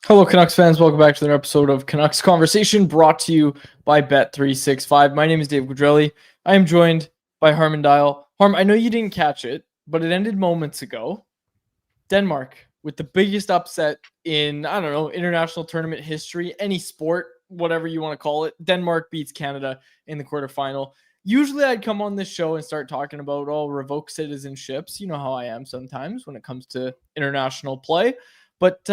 Hello, Canucks fans. Welcome back to another episode of Canucks Conversation, brought to you by Bet365. My name is Dave Guidrelli. I am joined by Harman Dial. Harm, I know you didn't catch it, but it ended moments ago. Denmark, with the biggest upset in, international tournament history, any sport, whatever you want to call it. Denmark beats Canada in the quarterfinal. Usually I'd come on this show and start talking about, revoke citizenships. You know how I am sometimes when it comes to international play. But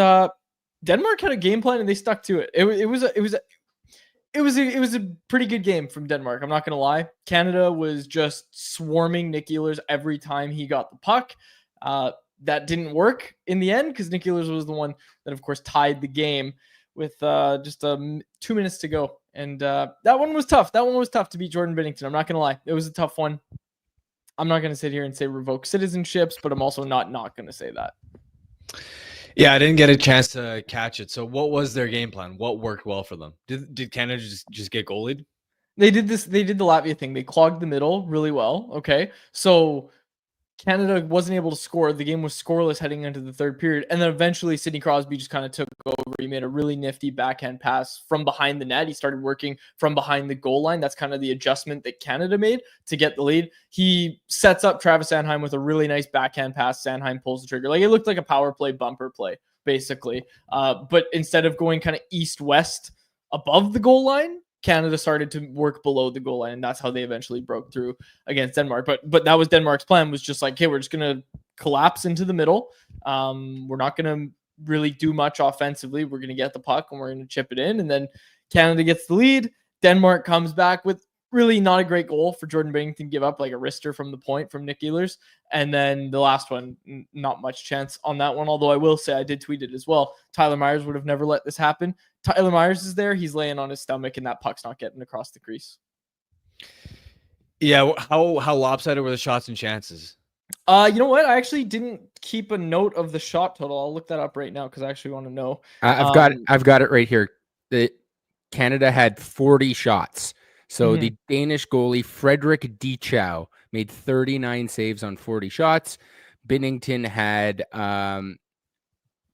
Denmark had a game plan and they stuck to it. It was a pretty good game from Denmark. I'm not gonna lie. Canada was just swarming Nick Ehlers every time he got the puck. That didn't work in the end because Nick Ehlers was the one that, of course, tied the game with just 2 minutes to go. And that one was tough. That one was tough to beat Jordan Binnington. I'm not gonna lie. It was a tough one. I'm not gonna sit here and say revoke citizenships, but I'm also not gonna say that. Yeah, I didn't get a chance to catch it. So what was their game plan? What worked well for them? Did Canada just get goalied? They did the Latvia thing. They clogged the middle really well. Okay. So Canada wasn't able to score. The game was scoreless heading into the third period. And then eventually Sidney Crosby just kind of took over. He made a really nifty backhand pass from behind the net. He started working from behind the goal line. That's kind of the adjustment that Canada made to get the lead. He sets up Travis Sanheim with a really nice backhand pass. Sanheim pulls the trigger. Like, it looked like a power play, bumper play, basically. But instead of going kind of east-west above the goal line, Canada started to work below the goal line, and that's how they eventually broke through against Denmark. But that was Denmark's plan, was just like, hey, we're just going to collapse into the middle. We're not going to really do much offensively. We're going to get the puck, and we're going to chip it in, and then Canada gets the lead. Denmark comes back with really not a great goal for Jordan Binnington to give up, like a wrister from the point from Nick Ehlers. And then the last one, not much chance on that one, although I will say I did tweet it as well. Tyler Myers would have never let this happen. Tyler Myers is there. He's laying on his stomach, and that puck's not getting across the crease. Yeah, how lopsided were the shots and chances? You know what? I actually didn't keep a note of the shot total. I'll look that up right now because I actually want to know. I've got it right here. Canada had 40 shots. So the Danish goalie Frederick Dichow made 39 saves on 40 shots. Binnington had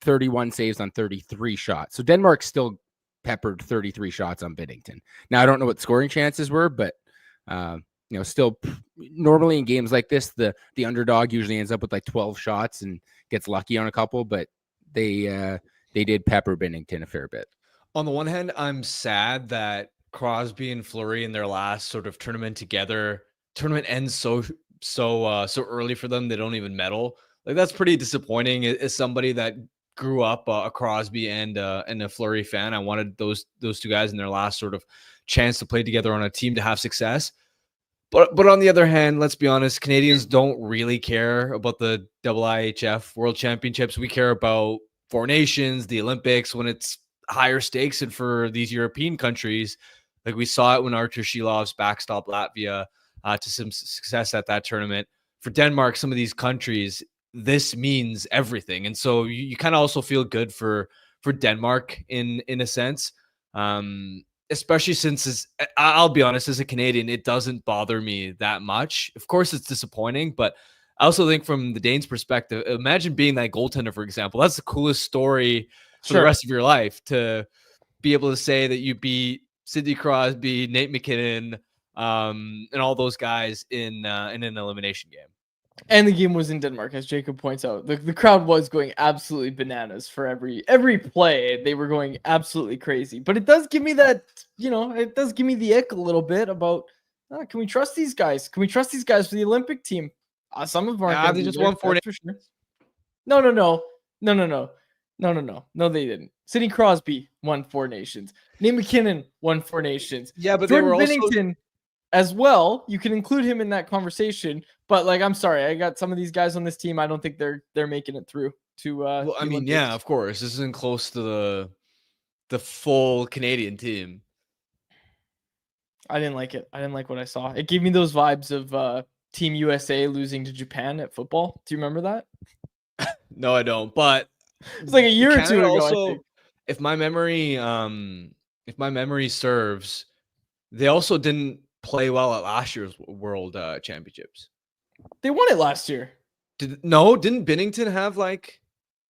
31 saves on 33 shots. So Denmark still peppered 33 shots on Binnington. Now, I don't know what scoring chances were, but still normally in games like this, the underdog usually ends up with like 12 shots and gets lucky on a couple, but they did pepper Binnington a fair bit. On the one hand, I'm sad that Crosby and Fleury in their last sort of tournament together, tournament ends so early for them, they don't even medal. Like, that's pretty disappointing. As somebody that grew up a Crosby and a Fleury fan, I wanted those two guys in their last sort of chance to play together on a team to have success. But on the other hand, let's be honest, Canadians don't really care about the IIHF World Championships. We care about Four Nations, the Olympics, when it's higher stakes. And for these European countries, like we saw it when Arturs Silovs backstopped Latvia to some success at that tournament. For Denmark, some of these countries, this means everything. And so you kind of also feel good for Denmark in a sense, especially since, I'll be honest, as a Canadian, it doesn't bother me that much. Of course, it's disappointing, but I also think from the Danes' perspective, imagine being that goaltender, for example. That's the coolest story for the rest of your life, to be able to say that you beat Sidney Crosby, Nate McKinnon, and all those guys in an elimination game. And the game was in Denmark, as Jacob points out. The crowd was going absolutely bananas for every play. They were going absolutely crazy. But it does give me that, it does give me the ick a little bit about, can we trust these guys? Can we trust these guys for the Olympic team? Some of them aren't. They just won 4 for sure. No, they didn't. Sidney Crosby won 4 nations. Nate McKinnon won 4 nations. Yeah, but Jordan they were Binnington as well. You can include him in that conversation. But I'm sorry, I got some of these guys on this team. I don't think they're making it through to. Well, I mean, yeah, of course, this isn't close to the full Canadian team. I didn't like it. I didn't like what I saw. It gave me those vibes of Team USA losing to Japan at football. Do you remember that? No, I don't. But it's like a year or two ago. Also, if my memory serves, they also didn't play well at last year's World Championships. They won it last year. Didn't Binnington have like?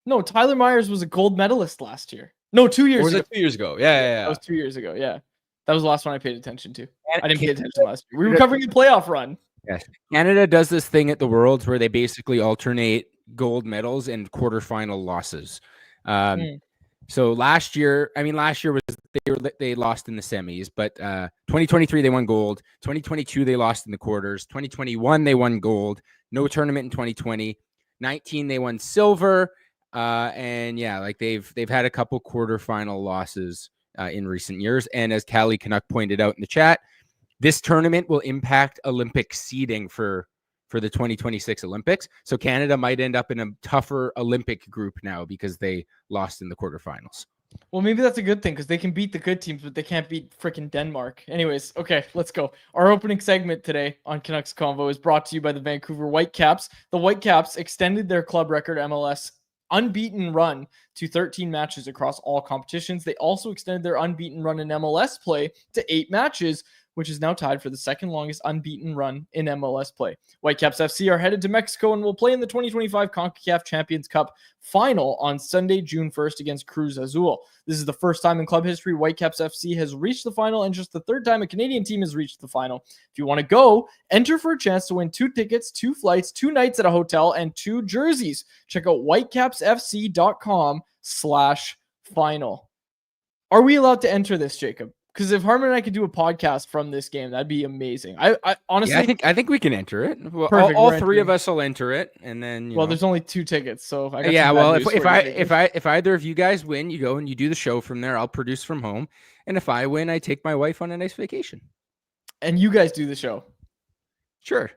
No, Tyler Myers was a gold medalist last year. No, 2 Or years was ago. it 2 years ago? Yeah. That was 2 years ago. Yeah, that was the last one I paid attention to. And I didn't pay Canada- attention last year. We were covering the playoff run. Yes. Canada does this thing at the Worlds where they basically alternate gold medals and quarterfinal losses. So last year was they lost in the semis, but 2023 they won gold. 2022 they lost in the quarters. 2021 they won gold. No tournament in 2020. 19 they won silver. And yeah, like they've had a couple quarterfinal losses in recent years. And as Callie Canuck pointed out in the chat, this tournament will impact Olympic seeding for the 2026 Olympics. So Canada might end up in a tougher Olympic group now because they lost in the quarterfinals. Well, maybe that's a good thing because they can beat the good teams, but they can't beat freaking Denmark. Anyways, okay, let's go. Our opening segment today on Canucks Convo is brought to you by the Vancouver Whitecaps. The Whitecaps extended their club record MLS unbeaten run to 13 matches across all competitions. They also extended their unbeaten run in MLS play to 8 matches, which is now tied for the second longest unbeaten run in MLS play. Whitecaps FC are headed to Mexico and will play in the 2025 CONCACAF Champions Cup final on Sunday, June 1st against Cruz Azul. This is the first time in club history Whitecaps FC has reached the final and just the third time a Canadian team has reached the final. If you want to go, enter for a chance to win 2 tickets, 2 flights, 2 nights at a hotel, and 2 jerseys. Check out whitecapsfc.com/final. Are we allowed to enter this, Jacob? Because if Harmon and I could do a podcast from this game, that'd be amazing. I honestly, yeah, I think we can enter it. Well, Perfect, all we're three of entering. us will enter it, and then there's only 2 tickets, so I got yeah. some bad Well, news for you, Jacob. if either of you guys win, you go and you do the show from there. I'll produce from home, and if I win, I take my wife on a nice vacation. And you guys do the show. Sure.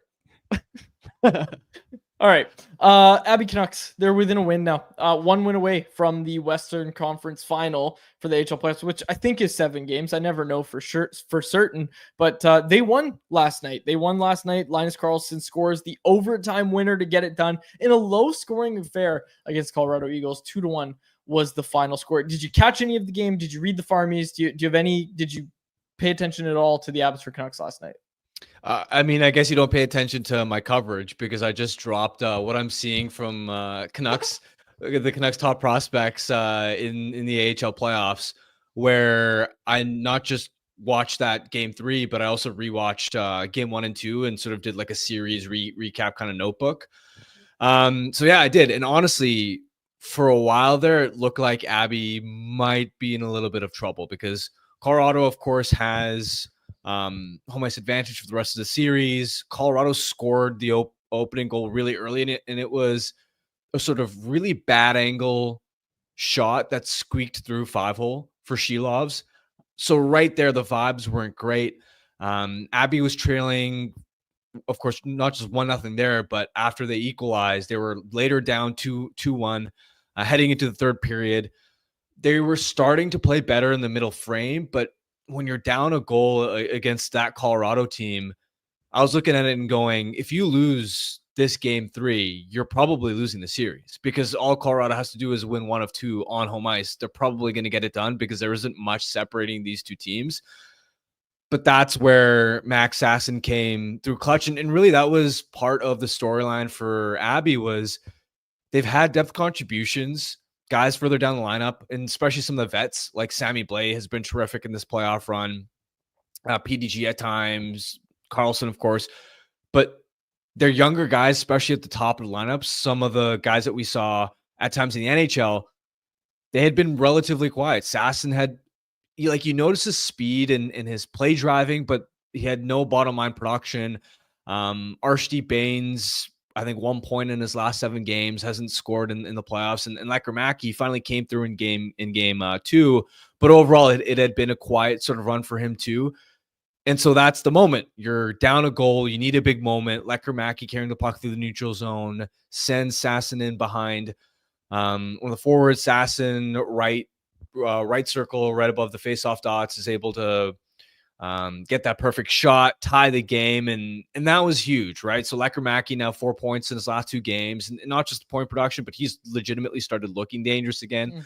All right. Abby Canucks, they're within a win now. 1 win away from the Western Conference final for the HL playoffs, which I think is 7 games. I never know for certain, but they won last night. Linus Karlsson scores the overtime winner to get it done in a low-scoring affair against Colorado Eagles. 2-1 was the final score. Did you catch any of the game? Did you read the Farmies? Did you pay attention at all to the Abbotsford Canucks last night? I mean, I guess you don't pay attention to my coverage because I just dropped what I'm seeing from Canucks, the Canucks top prospects in the AHL playoffs, where I not just watched that game 3, but I also rewatched game 1 and 2 and sort of did like a series recap kind of notebook. So yeah, I did. And honestly, for a while there, it looked like Abby might be in a little bit of trouble because Colorado, of course, has home ice advantage for the rest of the series. Colorado scored the opening goal really early in it, and it was a sort of really bad angle shot that squeaked through 5-hole for Silovs. So right there, the vibes weren't great. Abby was trailing, of course, not just 1-0 there, but after they equalized, they were later down 2-1, heading into the third period. They were starting to play better in the middle frame, but when you're down a goal against that Colorado team, I was looking at it and going, if you lose this game 3, you're probably losing the series because all Colorado has to do is win 1 of 2 on home ice. They're probably going to get it done because there isn't much separating these 2 teams. But that's where Max Sasson came through clutch. And really that was part of the storyline for Abby was they've had depth contributions, guys further down the lineup, and especially some of the vets like Sammy Blais has been terrific in this playoff run. PDG at times, Carlson, of course, but they're younger guys, especially at the top of the lineup. Some of the guys that we saw at times in the NHL, they had been relatively quiet. Sasson had, you notice his speed and his play driving, but he had no bottom line production. Archie Baines, I think 1 point in his last 7 games, hasn't scored in the playoffs. And Lekkerimäki finally came through in game 2, but overall it had been a quiet sort of run for him too. And so that's the moment. You're down a goal. You need a big moment. Lekkerimäki carrying the puck through the neutral zone, sends Sasson in behind. On the forward, Sasson right circle, right above the faceoff dots, is able to get that perfect shot, tie the game, and that was huge, right? So Lekkerimäki now 4 points in his last 2 games, and not just the point production, but he's legitimately started looking dangerous again.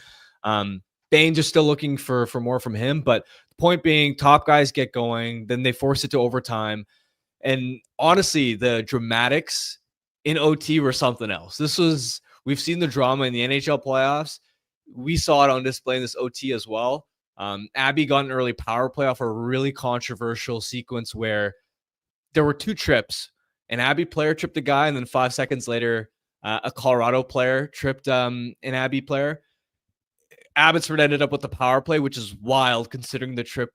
Baines is still looking for more from him, but the point being, top guys get going, then they force it to overtime, and honestly, the dramatics in OT were something else. We've seen the drama in the NHL playoffs. we saw it on display in this OT as well. Abby got an early power play off a really controversial sequence where there were 2 trips. An Abby player tripped a guy, and then 5 seconds later, a Colorado player tripped an Abby player. Abbotsford ended up with the power play, which is wild considering the trip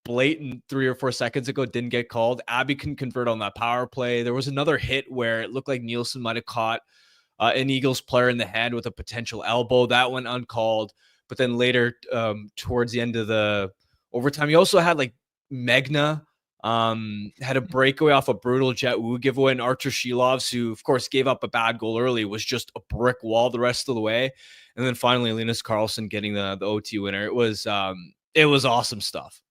blatant 3 or 4 seconds ago didn't get called. Abby couldn't convert on that power play. There was another hit where it looked like Nielsen might have caught an Eagles player in the head with a potential elbow. That went uncalled. But then later, towards the end of the overtime, you also had like Megna had a breakaway off a brutal Jet Wu giveaway, and Arturs Silovs, who of course gave up a bad goal early, was just a brick wall the rest of the way. And then finally, Linus Karlsson getting the OT winner. It was awesome stuff.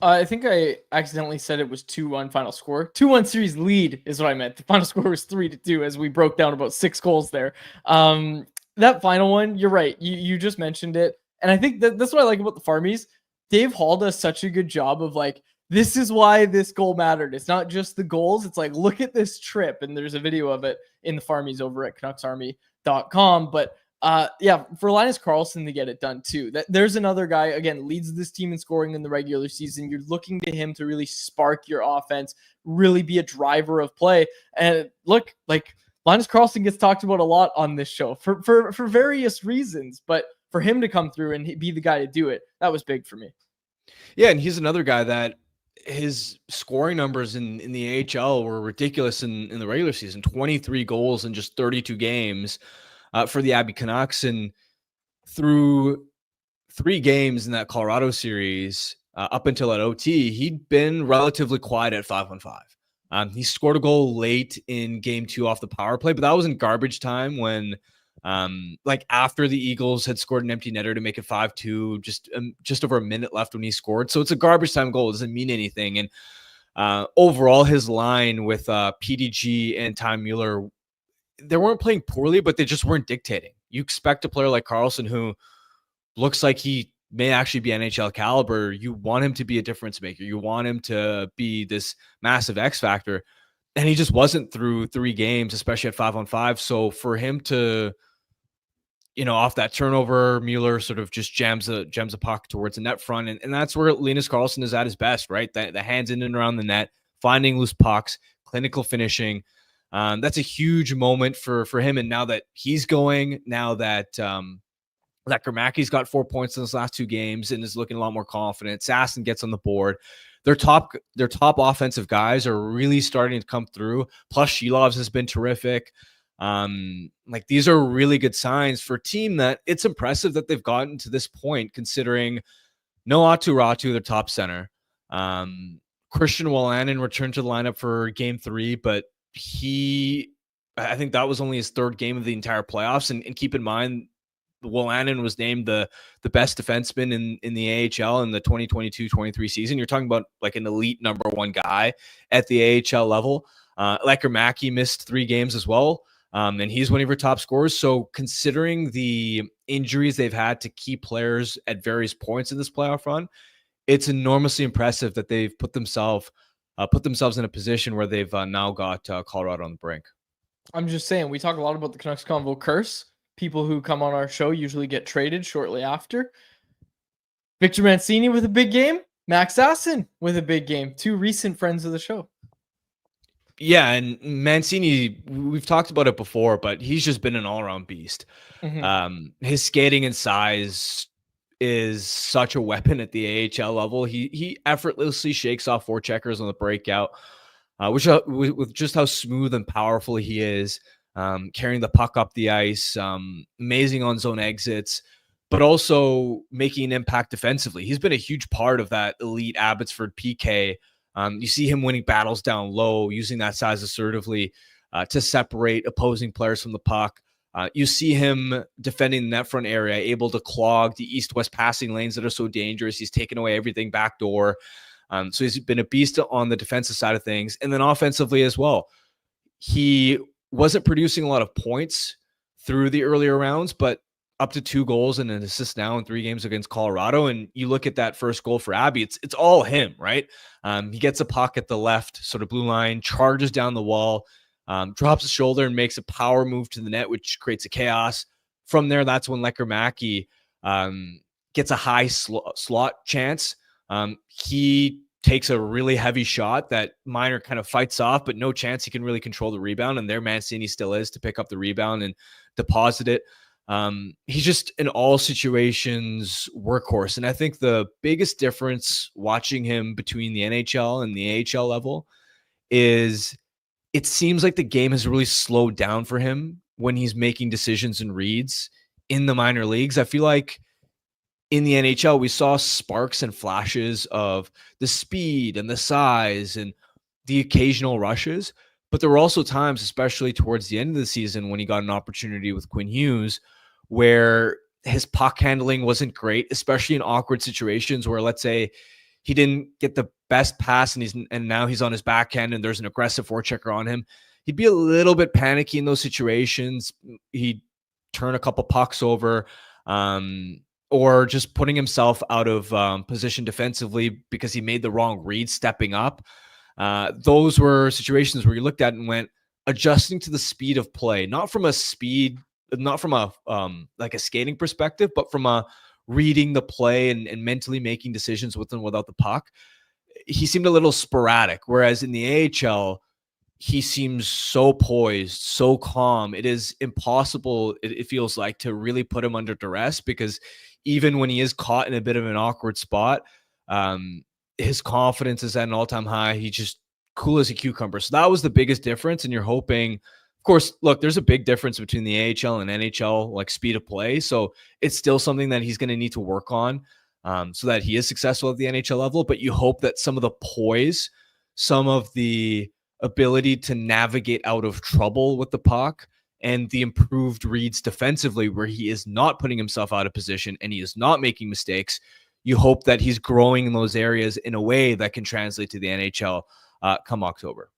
I think I accidentally said it was 2-1 final score. 2-1 series lead is what I meant. The final score was 3-2 as we broke down about 6 goals there. That final one, you're right. You just mentioned it. And I think that's what I like about the Farmies. Dave Hall does such a good job of like, this is why this goal mattered. It's not just the goals. It's like, look at this trip. And there's a video of it in the Farmies over at CanucksArmy.com. But yeah, for Linus Karlsson to get it done too. There's another guy, again, leads this team in scoring in the regular season. You're looking to him to really spark your offense, really be a driver of play. And look, like Linus Karlsson gets talked about a lot on this show for various reasons, but for him to come through and be the guy to do it, that was big for me. Yeah, and he's another guy that his scoring numbers in the AHL were ridiculous in the regular season. 23 goals in just 32 games for the Abbey Canucks. And through 3 games in that Colorado series, up until that OT, he'd been relatively quiet at 5-on-5. He scored a goal late in game 2 off the power play, but that was in garbage time when like after the Eagles had scored an empty netter to make it 5-2, just over a minute left when he scored. So it's a garbage time goal. It doesn't mean anything. And overall, his line with PDG and Ty Mueller, they weren't playing poorly, but they just weren't dictating. You expect a player like Karlsson, who looks like he may actually be NHL caliber. You want him to be a difference maker. You want him to be this massive X factor. And he just wasn't through 3 games, especially at 5-on-5. So for him to, off that turnover, Mueller sort of just jams a puck towards the net front. And that's where Linus Karlsson is at his best, right? The hands in and around the net, finding loose pucks, clinical finishing. That's a huge moment for him. And now that he's going, now that Kermaki's got 4 points in his last 2 games and is looking a lot more confident, Sasson gets on the board. Their top offensive guys are really starting to come through. Plus, Silovs has been terrific. Like these are really good signs for a team that it's impressive that they've gotten to this point, considering no Aatu, their top center. Christian Wolanin returned to the lineup for game 3, but I think that was only his 3rd game of the entire playoffs. And keep in mind, Wolanin was named the best defenseman in the AHL in the 2022-23 season. You're talking about like an elite number 1 guy at the AHL level. Kermaki missed 3 games as well, and he's one of your top scorers. So considering the injuries they've had to key players at various points in this playoff run, it's enormously impressive that they've put themselves in a position where they've now got Colorado on the brink. I'm just saying, we talk a lot about the Canucks Convo curse. People who come on our show usually get traded shortly after. Victor Mancini with a big game. Max Sasson with a big game. 2 recent friends of the show. Yeah, and Mancini, we've talked about it before, but he's just been an all-around beast. Mm-hmm. His skating and size is such a weapon at the AHL level. He effortlessly shakes off forecheckers on the breakout, with just how smooth and powerful he is. Carrying the puck up the ice, amazing on zone exits, but also making an impact defensively. He's been a huge part of that elite Abbotsford PK. You see him winning battles down low, using that size assertively to separate opposing players from the puck. You see him defending the net front area, able to clog the east-west passing lanes that are so dangerous. He's taken away everything backdoor. So he's been a beast on the defensive side of things. And then offensively as well. He wasn't producing a lot of points through the earlier rounds, but up to 2 goals and an assist now in 3 games against Colorado. And you look at that first goal for Abby, it's all him, right? He gets a puck at the left sort of blue line, charges down the wall, drops his shoulder and makes a power move to the net, which creates a chaos. From there, that's when Kermaki gets a high slot chance. He takes a really heavy shot that Minor kind of fights off, but no chance he can really control the rebound. And there Mancini still is to pick up the rebound and deposit it. He's just in all situations workhorse. And I think the biggest difference watching him between the NHL and the AHL level is it seems like the game has really slowed down for him when he's making decisions and reads in the minor leagues. I feel like in the NHL, we saw sparks and flashes of the speed and the size and the occasional rushes. But there were also times, especially towards the end of the season, when he got an opportunity with Quinn Hughes, where his puck handling wasn't great, especially in awkward situations where, let's say, he didn't get the best pass and now he's on his backhand and there's an aggressive forechecker on him. He'd be a little bit panicky in those situations. He'd turn a couple pucks over, or just putting himself out of position defensively because he made the wrong read stepping up. Those were situations where you looked at and went, adjusting to the speed of play, not from a like a skating perspective, but from a reading the play and mentally making decisions with and without the puck. He seemed a little sporadic, whereas in the AHL, he seems so poised, so calm. It is impossible, it feels like, to really put him under duress, because even when he is caught in a bit of an awkward spot, his confidence is at an all-time high. He's just cool as a cucumber. So that was the biggest difference. And you're hoping, of course, look, there's a big difference between the AHL and NHL, like speed of play. So it's still something that he's going to need to work on so that he is successful at the NHL level. But you hope that some of the poise, some of the ability to navigate out of trouble with the puck, and the improved reads defensively where he is not putting himself out of position and he is not making mistakes, you hope that he's growing in those areas in a way that can translate to the NHL come October.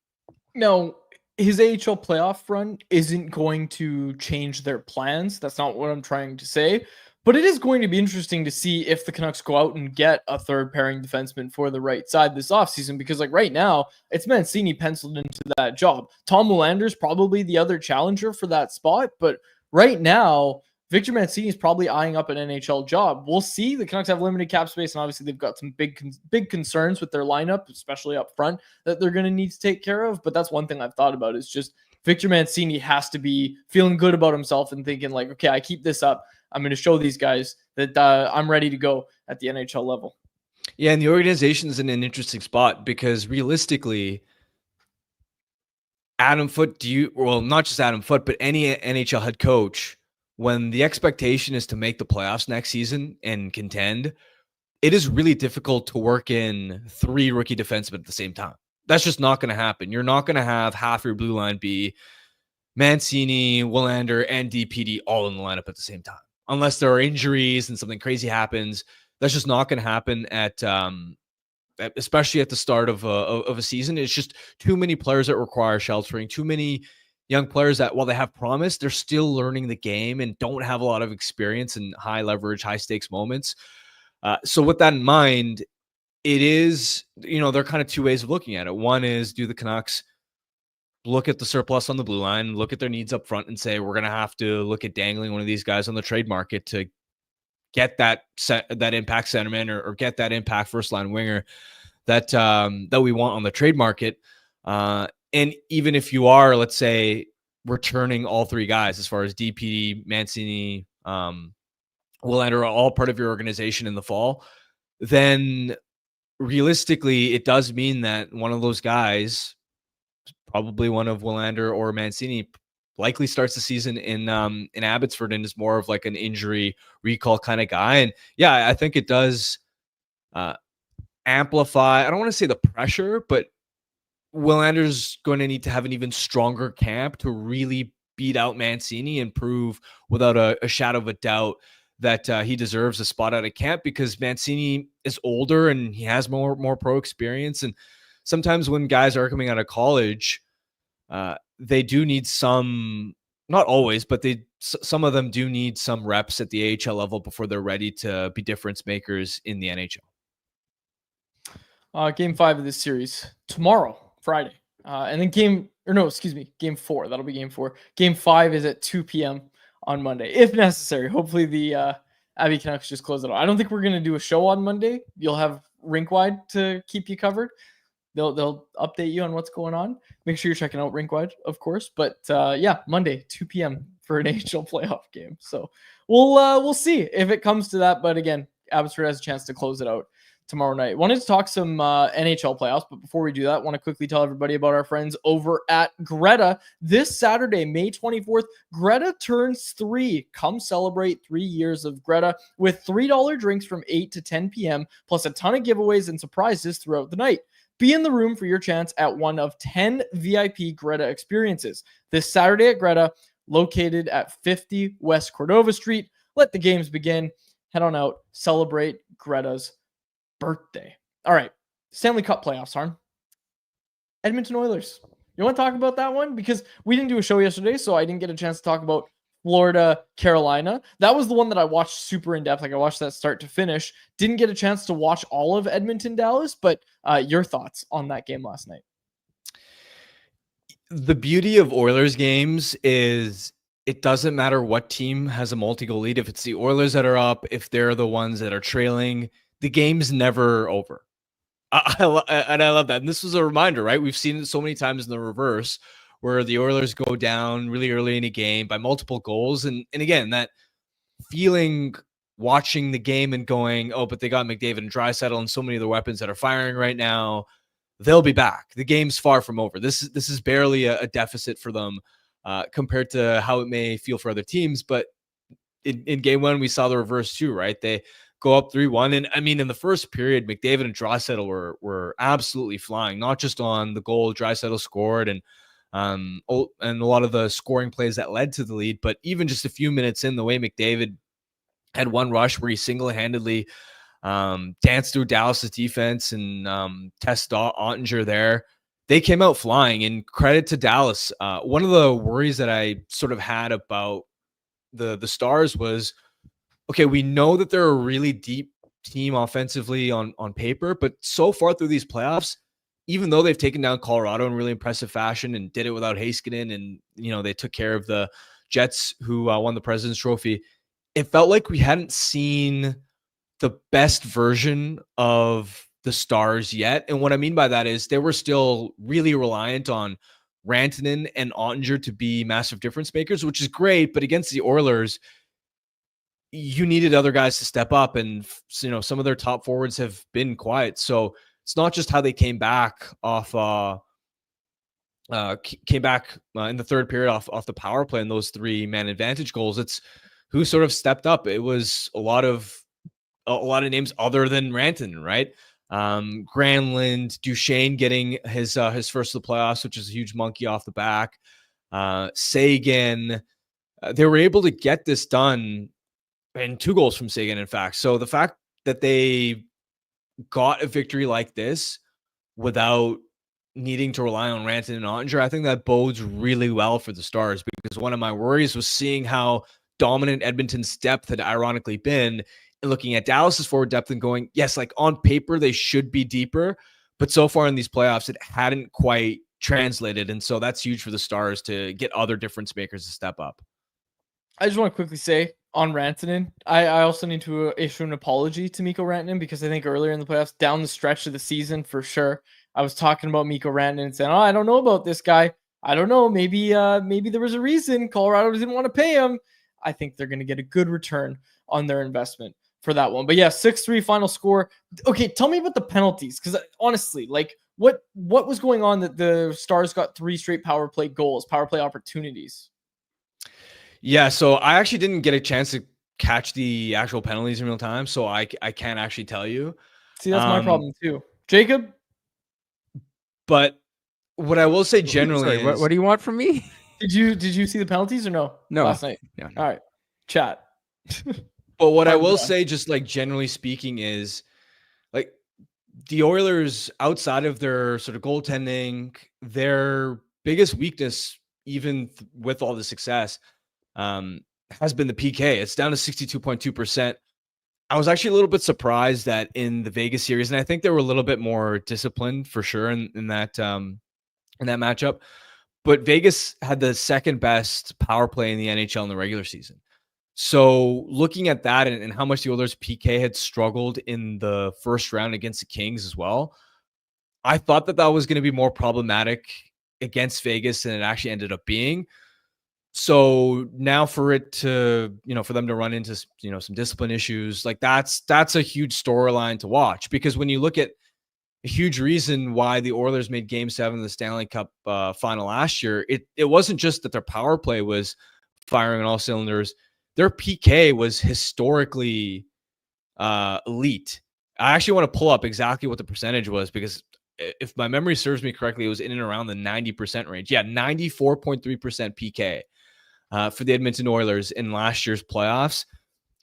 No, his AHL playoff run isn't going to change their plans. That's not what I'm trying to say. But it is going to be interesting to see if the Canucks go out and get a third pairing defenseman for the right side this offseason, because like right now, it's Mancini penciled into that job. Tom Willander's probably the other challenger for that spot, but right now, Victor Mancini is probably eyeing up an NHL job. We'll see. The Canucks have limited cap space, and obviously they've got some big concerns with their lineup, especially up front, that they're going to need to take care of. But that's one thing I've thought about, is just Victor Mancini has to be feeling good about himself and thinking like, okay, I keep this up, I'm going to show these guys that I'm ready to go at the NHL level. Yeah, and the organization's in an interesting spot because realistically, Adam Foote, not just Adam Foote, but any NHL head coach, when the expectation is to make the playoffs next season and contend, it is really difficult to work in 3 rookie defensemen at the same time. That's just not going to happen. You're not going to have half your blue line be Mancini, Willander, and DPD all in the lineup at the same time. Unless there are injuries and something crazy happens, that's just not going to happen especially at the start of a season. It's just too many players that require sheltering, too many young players that, while they have promise, they're still learning the game and don't have a lot of experience in high leverage, high stakes moments. So with that in mind, it is, there are kind of 2 ways of looking at it. One is, do the Canucks look at the surplus on the blue line, look at their needs up front and say, we're going to have to look at dangling one of these guys on the trade market to get that impact centerman or get that impact first line winger that we want on the trade market. And even if you are, let's say, returning all 3 guys, as far as DPD, Mancini, Willander, are all part of your organization in the fall, then realistically, it does mean that one of those guys, probably one of Willander or Mancini, likely starts the season in Abbotsford and is more of like an injury recall kind of guy. And yeah, I think it does amplify, I don't want to say the pressure, but Willander's going to need to have an even stronger camp to really beat out Mancini and prove without a shadow of a doubt that he deserves a spot out of camp, because Mancini is older and he has more pro experience. And sometimes when guys are coming out of college, they do need some, not always, but some of them do need some reps at the AHL level before they're ready to be difference makers in the NHL. Game 5 of this series tomorrow, Friday. And then game 4. That'll be game 4. Game 5 is at 2 p.m. on Monday, if necessary. Hopefully the Abby Canucks just close it out. I don't think we're going to do a show on Monday. You'll have Rinkwide to keep you covered. They'll update you on what's going on. Make sure you're checking out Rinkwide, of course. But yeah, Monday, 2 p.m. for an AHL playoff game. So we'll see if it comes to that. But again, Abbotsford has a chance to close it out tomorrow night. Wanted to talk some NHL playoffs, but before we do that, want to quickly tell everybody about our friends over at Greta. This Saturday, May 24th, Greta turns 3. Come celebrate 3 years of Greta with $3 drinks from 8 to 10 p.m., plus a ton of giveaways and surprises throughout the night. Be in the room for your chance at one of 10 VIP Greta experiences this Saturday at Greta, located at 50 West Cordova Street. Let the games begin. Head on out, celebrate Greta's birthday. All right, Stanley Cup playoffs, Harm. Edmonton Oilers. You want to talk about that one? Because we didn't do a show yesterday, so I didn't get a chance to talk about Florida, Carolina. That was the one that I watched super in depth. Like I watched that start to finish. Didn't get a chance to watch all of Edmonton, Dallas, but your thoughts on that game last night? The beauty of Oilers games is it doesn't matter what team has a multi-goal lead. If it's the Oilers that are up, if they're the ones that are trailing, the game's never over. I love that. And this was a reminder, right? We've seen it so many times in the reverse where the Oilers go down really early in a game by multiple goals. And again, that feeling watching the game and going, oh, but they got McDavid and Draisaitl and so many of the weapons that are firing right now. They'll be back. The game's far from over. This is barely a deficit for them compared to how it may feel for other teams. But in game one, we saw the reverse too, right? They go up 3-1. And I mean, in the first period, McDavid and Draisaitl were absolutely flying, not just on the goal Draisaitl scored and a lot of the scoring plays that led to the lead, but even just a few minutes in, the way McDavid had one rush where he single-handedly danced through Dallas's defense and tested Ottinger there. They came out flying, and credit to Dallas. One of the worries that I sort of had about the Stars was, okay, we know that they're a really deep team offensively on paper, but so far through these playoffs, even though they've taken down Colorado in really impressive fashion and did it without Heiskanen, and they took care of the Jets who won the President's Trophy, it felt like we hadn't seen the best version of the Stars yet. And what I mean by that is they were still really reliant on Rantanen and Ottinger to be massive difference makers, which is great. But against the Oilers, you needed other guys to step up, and some of their top forwards have been quiet. So it's not just how they came back off in the third period off the power play and those 3-man advantage goals. It's who sort of stepped up. It was a lot of names other than Rantanen, right? Granlund, Duchesne getting his first of the playoffs, which is a huge monkey off the back. Sagan, they were able to get this done, and 2 goals from Sagan, in fact. So the fact that they got a victory like this without needing to rely on Rantanen and Ottinger, I think that bodes really well for the Stars, because one of my worries was seeing how dominant Edmonton's depth had ironically been, and looking at Dallas's forward depth and going, yes, like on paper, they should be deeper, but so far in these playoffs, it hadn't quite translated. And so that's huge for the Stars to get other difference makers to step up. I just want to quickly say on Rantanen, I also need to issue an apology to Mikko Rantanen, because I think earlier in the playoffs, down the stretch of the season for sure, I was talking about Mikko Rantanen and saying, I don't know about this guy. I don't know. Maybe there was a reason Colorado didn't want to pay him. I think they're going to get a good return on their investment for that one. But yeah, 6-3 final score. Okay, tell me about the penalties, because honestly, like what was going on that the Stars got 3 straight power play goals, power play opportunities? Yeah, so I actually didn't get a chance to catch the actual penalties in real time, so I can't actually tell you. See, that's my problem too. Jacob? But what I will say generally is... What do you want from me? Did you see the penalties or no? No. Last night? No. All right. Chat. But what I will say, just like generally speaking, is like the Oilers, outside of their sort of goaltending, their biggest weakness, even with all the success, has been the PK. It's down to 62.2%. I was actually a little bit surprised that in the Vegas series, and I think they were a little bit more disciplined for sure in that matchup. But Vegas had the second best power play in the NHL in the regular season. So looking at that and how much the Oilers PK had struggled in the first round against the Kings as well, I thought that was going to be more problematic against Vegas than it actually ended up being. So now for it to, for them to run into, some discipline issues, like that's a huge storyline to watch, because when you look at a huge reason why the Oilers made Game 7 of the Stanley Cup final last year, it wasn't just that their power play was firing on all cylinders. Their PK was historically elite. I actually want to pull up exactly what the percentage was, because if my memory serves me correctly, it was in and around the 90% range. Yeah, 94.3% PK for the Edmonton Oilers in last year's playoffs.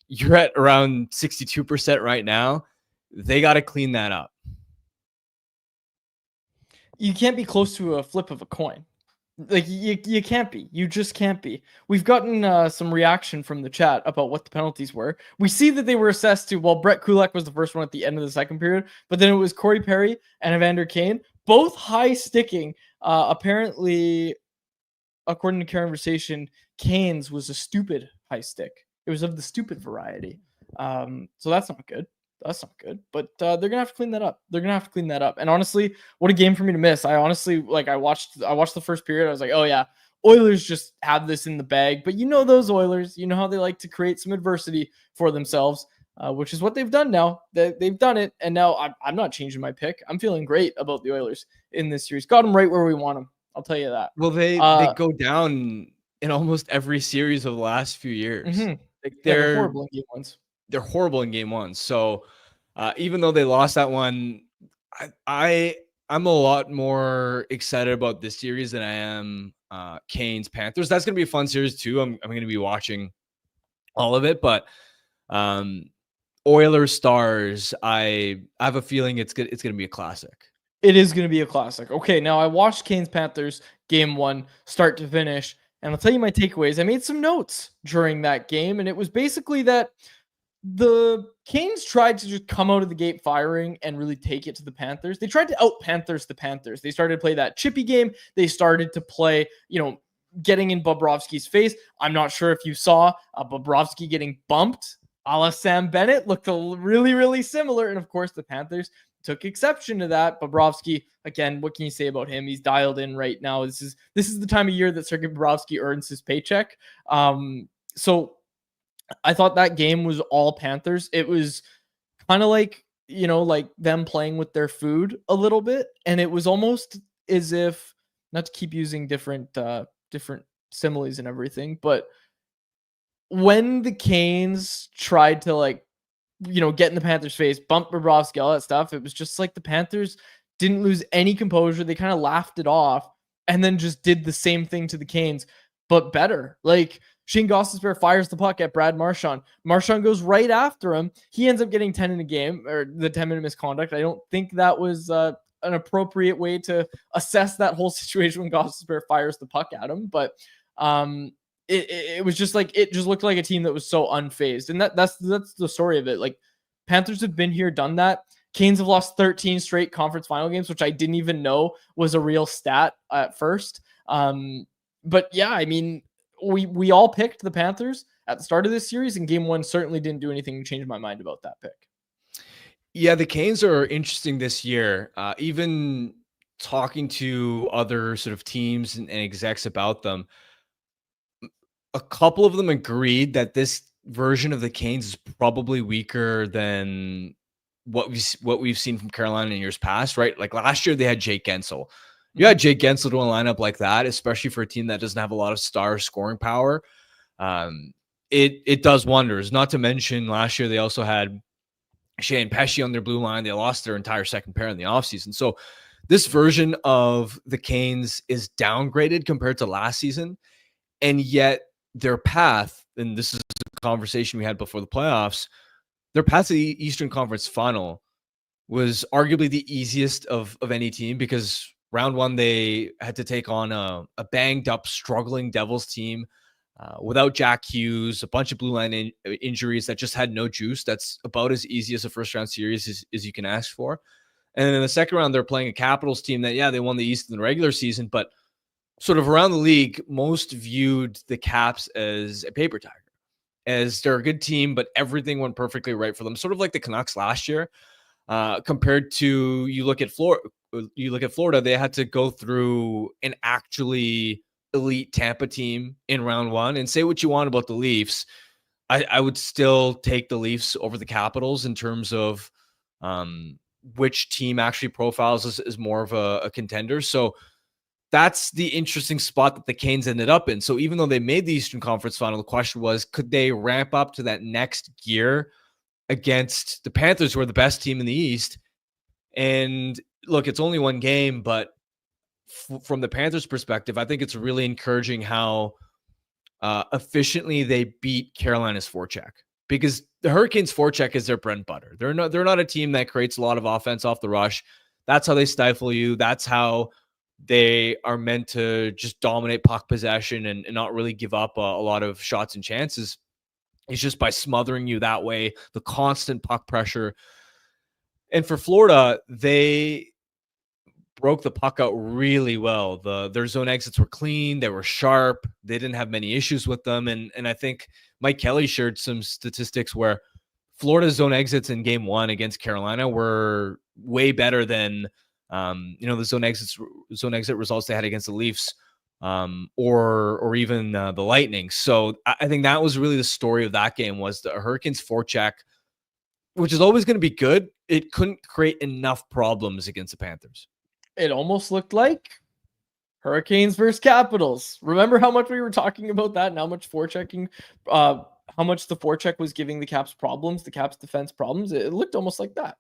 You're at around 62% right now. They got to clean that up. You can't be close to a flip of a coin. Like you can't be. You just can't be. We've gotten some reaction from the chat about what the penalties were. We see that they were assessed to, well, Brett Kulak was the first one at the end of the second period, but then it was Corey Perry and Evander Kane, both high sticking. Apparently, according to Conversation, Kane's was a stupid high stick. It was of the stupid variety. So that's not good. That's not good. But they're gonna have to clean that up. And honestly, what a game for me to miss. I honestly I watched the first period. I was like, oh yeah, Oilers just have this in the bag. But those Oilers, you know how they like to create some adversity for themselves, which is what they've done now. They've done it, and now I'm not changing my pick. I'm feeling great about the Oilers in this series. Got them right where we want them. I'll tell you that. Well, they go down in almost every series of the last few years. Mm-hmm. Like they're horrible in game ones. They're horrible in game one. So even though they lost that one, I'm a lot more excited about this series than I am Canes Panthers. That's going to be a fun series too. I'm going to be watching all of it, but Oilers Stars, I have a feeling it's going to be a classic. It is going to be a classic. Okay, now I watched Canes Panthers game 1 start to finish, and I'll tell you my takeaways. I made some notes during that game, and it was basically that the Canes tried to just come out of the gate firing and really take it to the Panthers. They tried to out-Panthers the Panthers. They started to play that chippy game. They started to play, getting in Bobrovsky's face. I'm not sure if you saw Bobrovsky getting bumped a la Sam Bennett. Looked really, really similar. And of course, the Panthers took exception to that. Bobrovsky, again, what can you say about him? He's dialed in right now. This is the time of year that Sergei Bobrovsky earns his paycheck. So I thought that game was all Panthers. It was kind of like, like them playing with their food a little bit. And it was almost as if, not to keep using different similes and everything, but when the Canes tried to get in the Panthers' face, bump Bobrovsky, all that stuff, it was just like the Panthers didn't lose any composure. They kind of laughed it off and then just did the same thing to the Canes, but better. Like Shane Gostisbehere fires the puck at Brad Marchand. Marchand goes right after him. He ends up getting 10 in a game, or the 10-minute misconduct. I don't think that was an appropriate way to assess that whole situation when Gostisbehere fires the puck at him. But it was just like, it just looked like a team that was so unfazed. And that's the story of it. Like, Panthers have been here, done that. Canes have lost 13 straight conference final games, which I didn't even know was a real stat at first. But yeah, I mean, we all picked the Panthers at the start of this series, and game 1 certainly didn't do anything to change my mind about that pick. Yeah, the Canes are interesting this year. Even talking to other sort of teams and execs about them, a couple of them agreed that this version of the Canes is probably weaker than what we've seen from Carolina in years past, right? Like last year they had Jake Gensel. You had Jake Gensel to a lineup like that, especially for a team that doesn't have a lot of star scoring power. It does wonders. Not to mention last year they also had Shea and Pesci on their blue line. They lost their entire second pair in the offseason. So this version of the Canes is downgraded compared to last season. And yet their path, and this is a conversation we had before the playoffs, their path to the Eastern Conference Final was arguably the easiest of any team, because round 1, they had to take on a banged up, struggling Devils team without Jack Hughes, a bunch of blue line injuries that just had no juice. That's about as easy as a first round series as you can ask for. And then in the second round, they're playing a Capitals team that, yeah, they won the East in the regular season, but sort of around the league, most viewed the Caps as a paper tiger. as they're a good team, but everything went perfectly right for them. Sort of like the Canucks last year. Compared to you look at Florida, they had to go through an actually elite Tampa team in round one. And say what you want about the Leafs, I would still take the Leafs over the Capitals in terms of which team actually profiles as more of a contender. So that's the interesting spot that the Canes ended up in. So even though they made the Eastern Conference Final, the question was, could they ramp up to that next gear against the Panthers, who are the best team in the East? And look, it's only one game, but from the Panthers' perspective, I think it's really encouraging how efficiently they beat Carolina's forecheck, because the Hurricanes' forecheck is their bread and butter. They're not a team that creates a lot of offense off the rush. That's how they stifle you. That's how they are meant to just dominate puck possession and not really give up a lot of shots and chances. It's just by smothering you that way, the constant puck pressure. And for Florida, they broke the puck out really well. Their zone exits were clean. They were sharp. They didn't have many issues with them. And I think Mike Kelly shared some statistics where Florida's zone exits in game one against Carolina were way better than the zone exit results they had against the Leafs, or even the Lightning. So I think that was really the story of that game, was the Hurricanes forecheck, which is always going to be good. It couldn't create enough problems against the Panthers. It almost looked like Hurricanes versus Capitals. Remember how much we were talking about that and how much forechecking, how much the forecheck was giving the Caps problems, the Caps defense problems. It looked almost like that.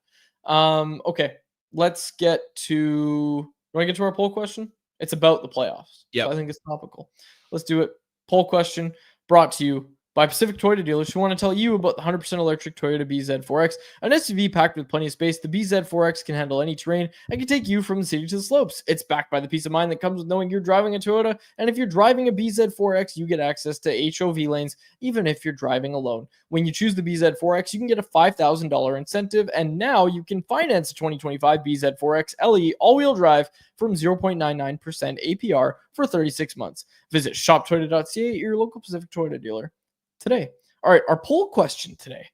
Okay. Let's get to, want to get to our poll question? It's about the playoffs. Yeah, so I think it's topical. Let's do it. Poll question brought to you by Pacific Toyota Dealers, who want to tell you about the 100% electric Toyota BZ4X, an SUV packed with plenty of space. The BZ4X can handle any terrain and can take you from the city to the slopes. It's backed by the peace of mind that comes with knowing you're driving a Toyota, and if you're driving a BZ4X, you get access to HOV lanes, even if you're driving alone. When you choose the BZ4X, you can get a $5,000 incentive, and now you can finance a 2025 BZ4X LE all-wheel drive from 0.99% APR for 36 months. Visit shoptoyota.ca, your local Pacific Toyota dealer today. All right, our poll question today.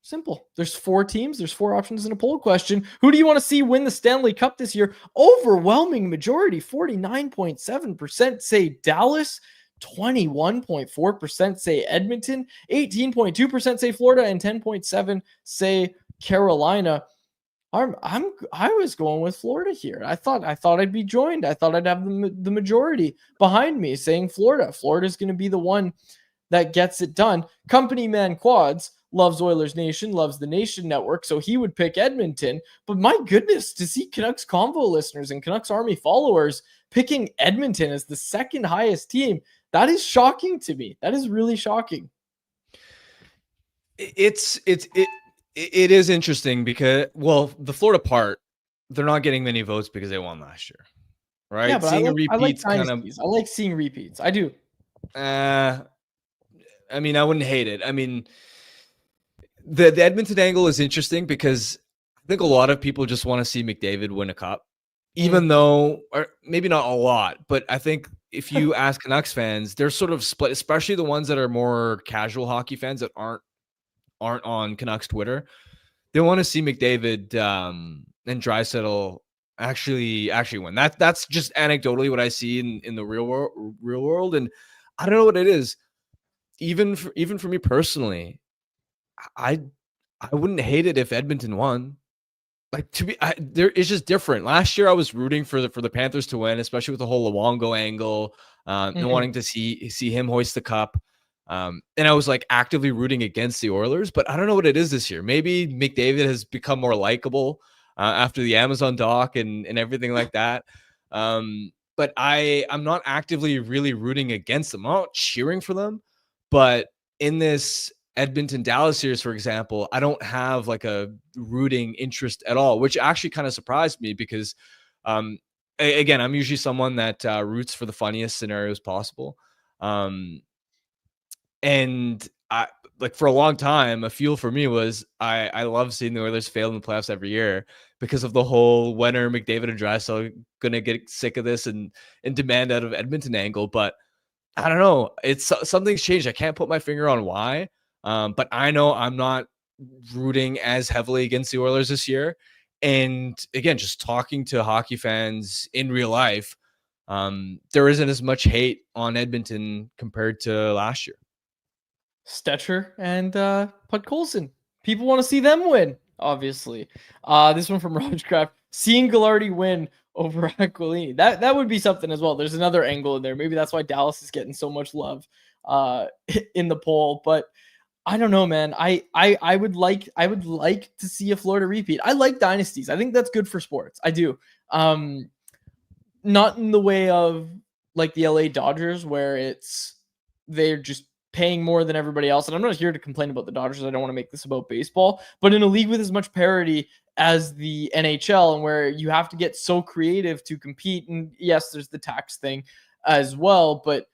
Simple. There's 4 teams. There's 4 options in a poll question. Who do you want to see win the Stanley Cup this year? Overwhelming majority, 49.7% say Dallas, 21.4% say Edmonton, 18.2% say Florida, and 10.7% say Carolina. I was going with Florida here. I thought I'd be joined. I thought I'd have the majority behind me saying Florida. Florida's going to be the one that gets it done. Company Man Quads loves Oilers Nation, loves the Nation Network, so he would pick Edmonton. But my goodness, to see Canucks Convo listeners and Canucks Army followers picking Edmonton as the second highest team, that is shocking to me. That is really shocking. It is interesting because, well, the Florida part, they're not getting many votes because they won last year, right? Yeah, but seeing I like dynasties. I like seeing repeats. I do. I mean, I wouldn't hate it. I mean, the Edmonton angle is interesting because I think a lot of people just want to see McDavid win a cup, even though, or maybe not a lot, but I think if you ask Canucks fans, they're sort of split, especially the ones that are more casual hockey fans that aren't on Canucks Twitter. They want to see McDavid and Draisaitl actually win. That's just anecdotally what I see in the real world, and I don't know what it is. Even for me personally, I wouldn't hate it if Edmonton won. Like, it's just different. Last year I was rooting for the Panthers to win, especially with the whole Luongo angle, and wanting to see him hoist the cup. And I was like actively rooting against the Oilers, but I don't know what it is this year. Maybe McDavid has become more likable after the Amazon doc and everything like that. But I'm not actively really rooting against them. I'm not cheering for them. But in this Edmonton Dallas series, for example, I don't have like a rooting interest at all, which actually kind of surprised me because, again, I'm usually someone that roots for the funniest scenarios possible. And I, like, for a long time, a feel for me was I love seeing the Oilers fail in the playoffs every year because of the whole when are McDavid and Draisaitl going to get sick of this and demand out of Edmonton angle. But I don't know. It's something's changed. I can't put my finger on why. But I know I'm not rooting as heavily against the Oilers this year. And again, just talking to hockey fans in real life, there isn't as much hate on Edmonton compared to last year. Stetcher and Podkolzin. People want to see them win, obviously. This one from Rajcraft. Seeing Ghilardi win over Aquilini. That would be something as well. There's another angle in there. Maybe that's why Dallas is getting so much love in the poll. But I don't know, man. I would like to see a Florida repeat. I like dynasties. I think that's good for sports. I do. Not in the way of like the LA Dodgers, where they're just paying more than everybody else. And I'm not here to complain about the Dodgers. I don't want to make this about baseball, but in a league with as much parity as the NHL, and where you have to get so creative to compete. And yes, there's the tax thing as well, but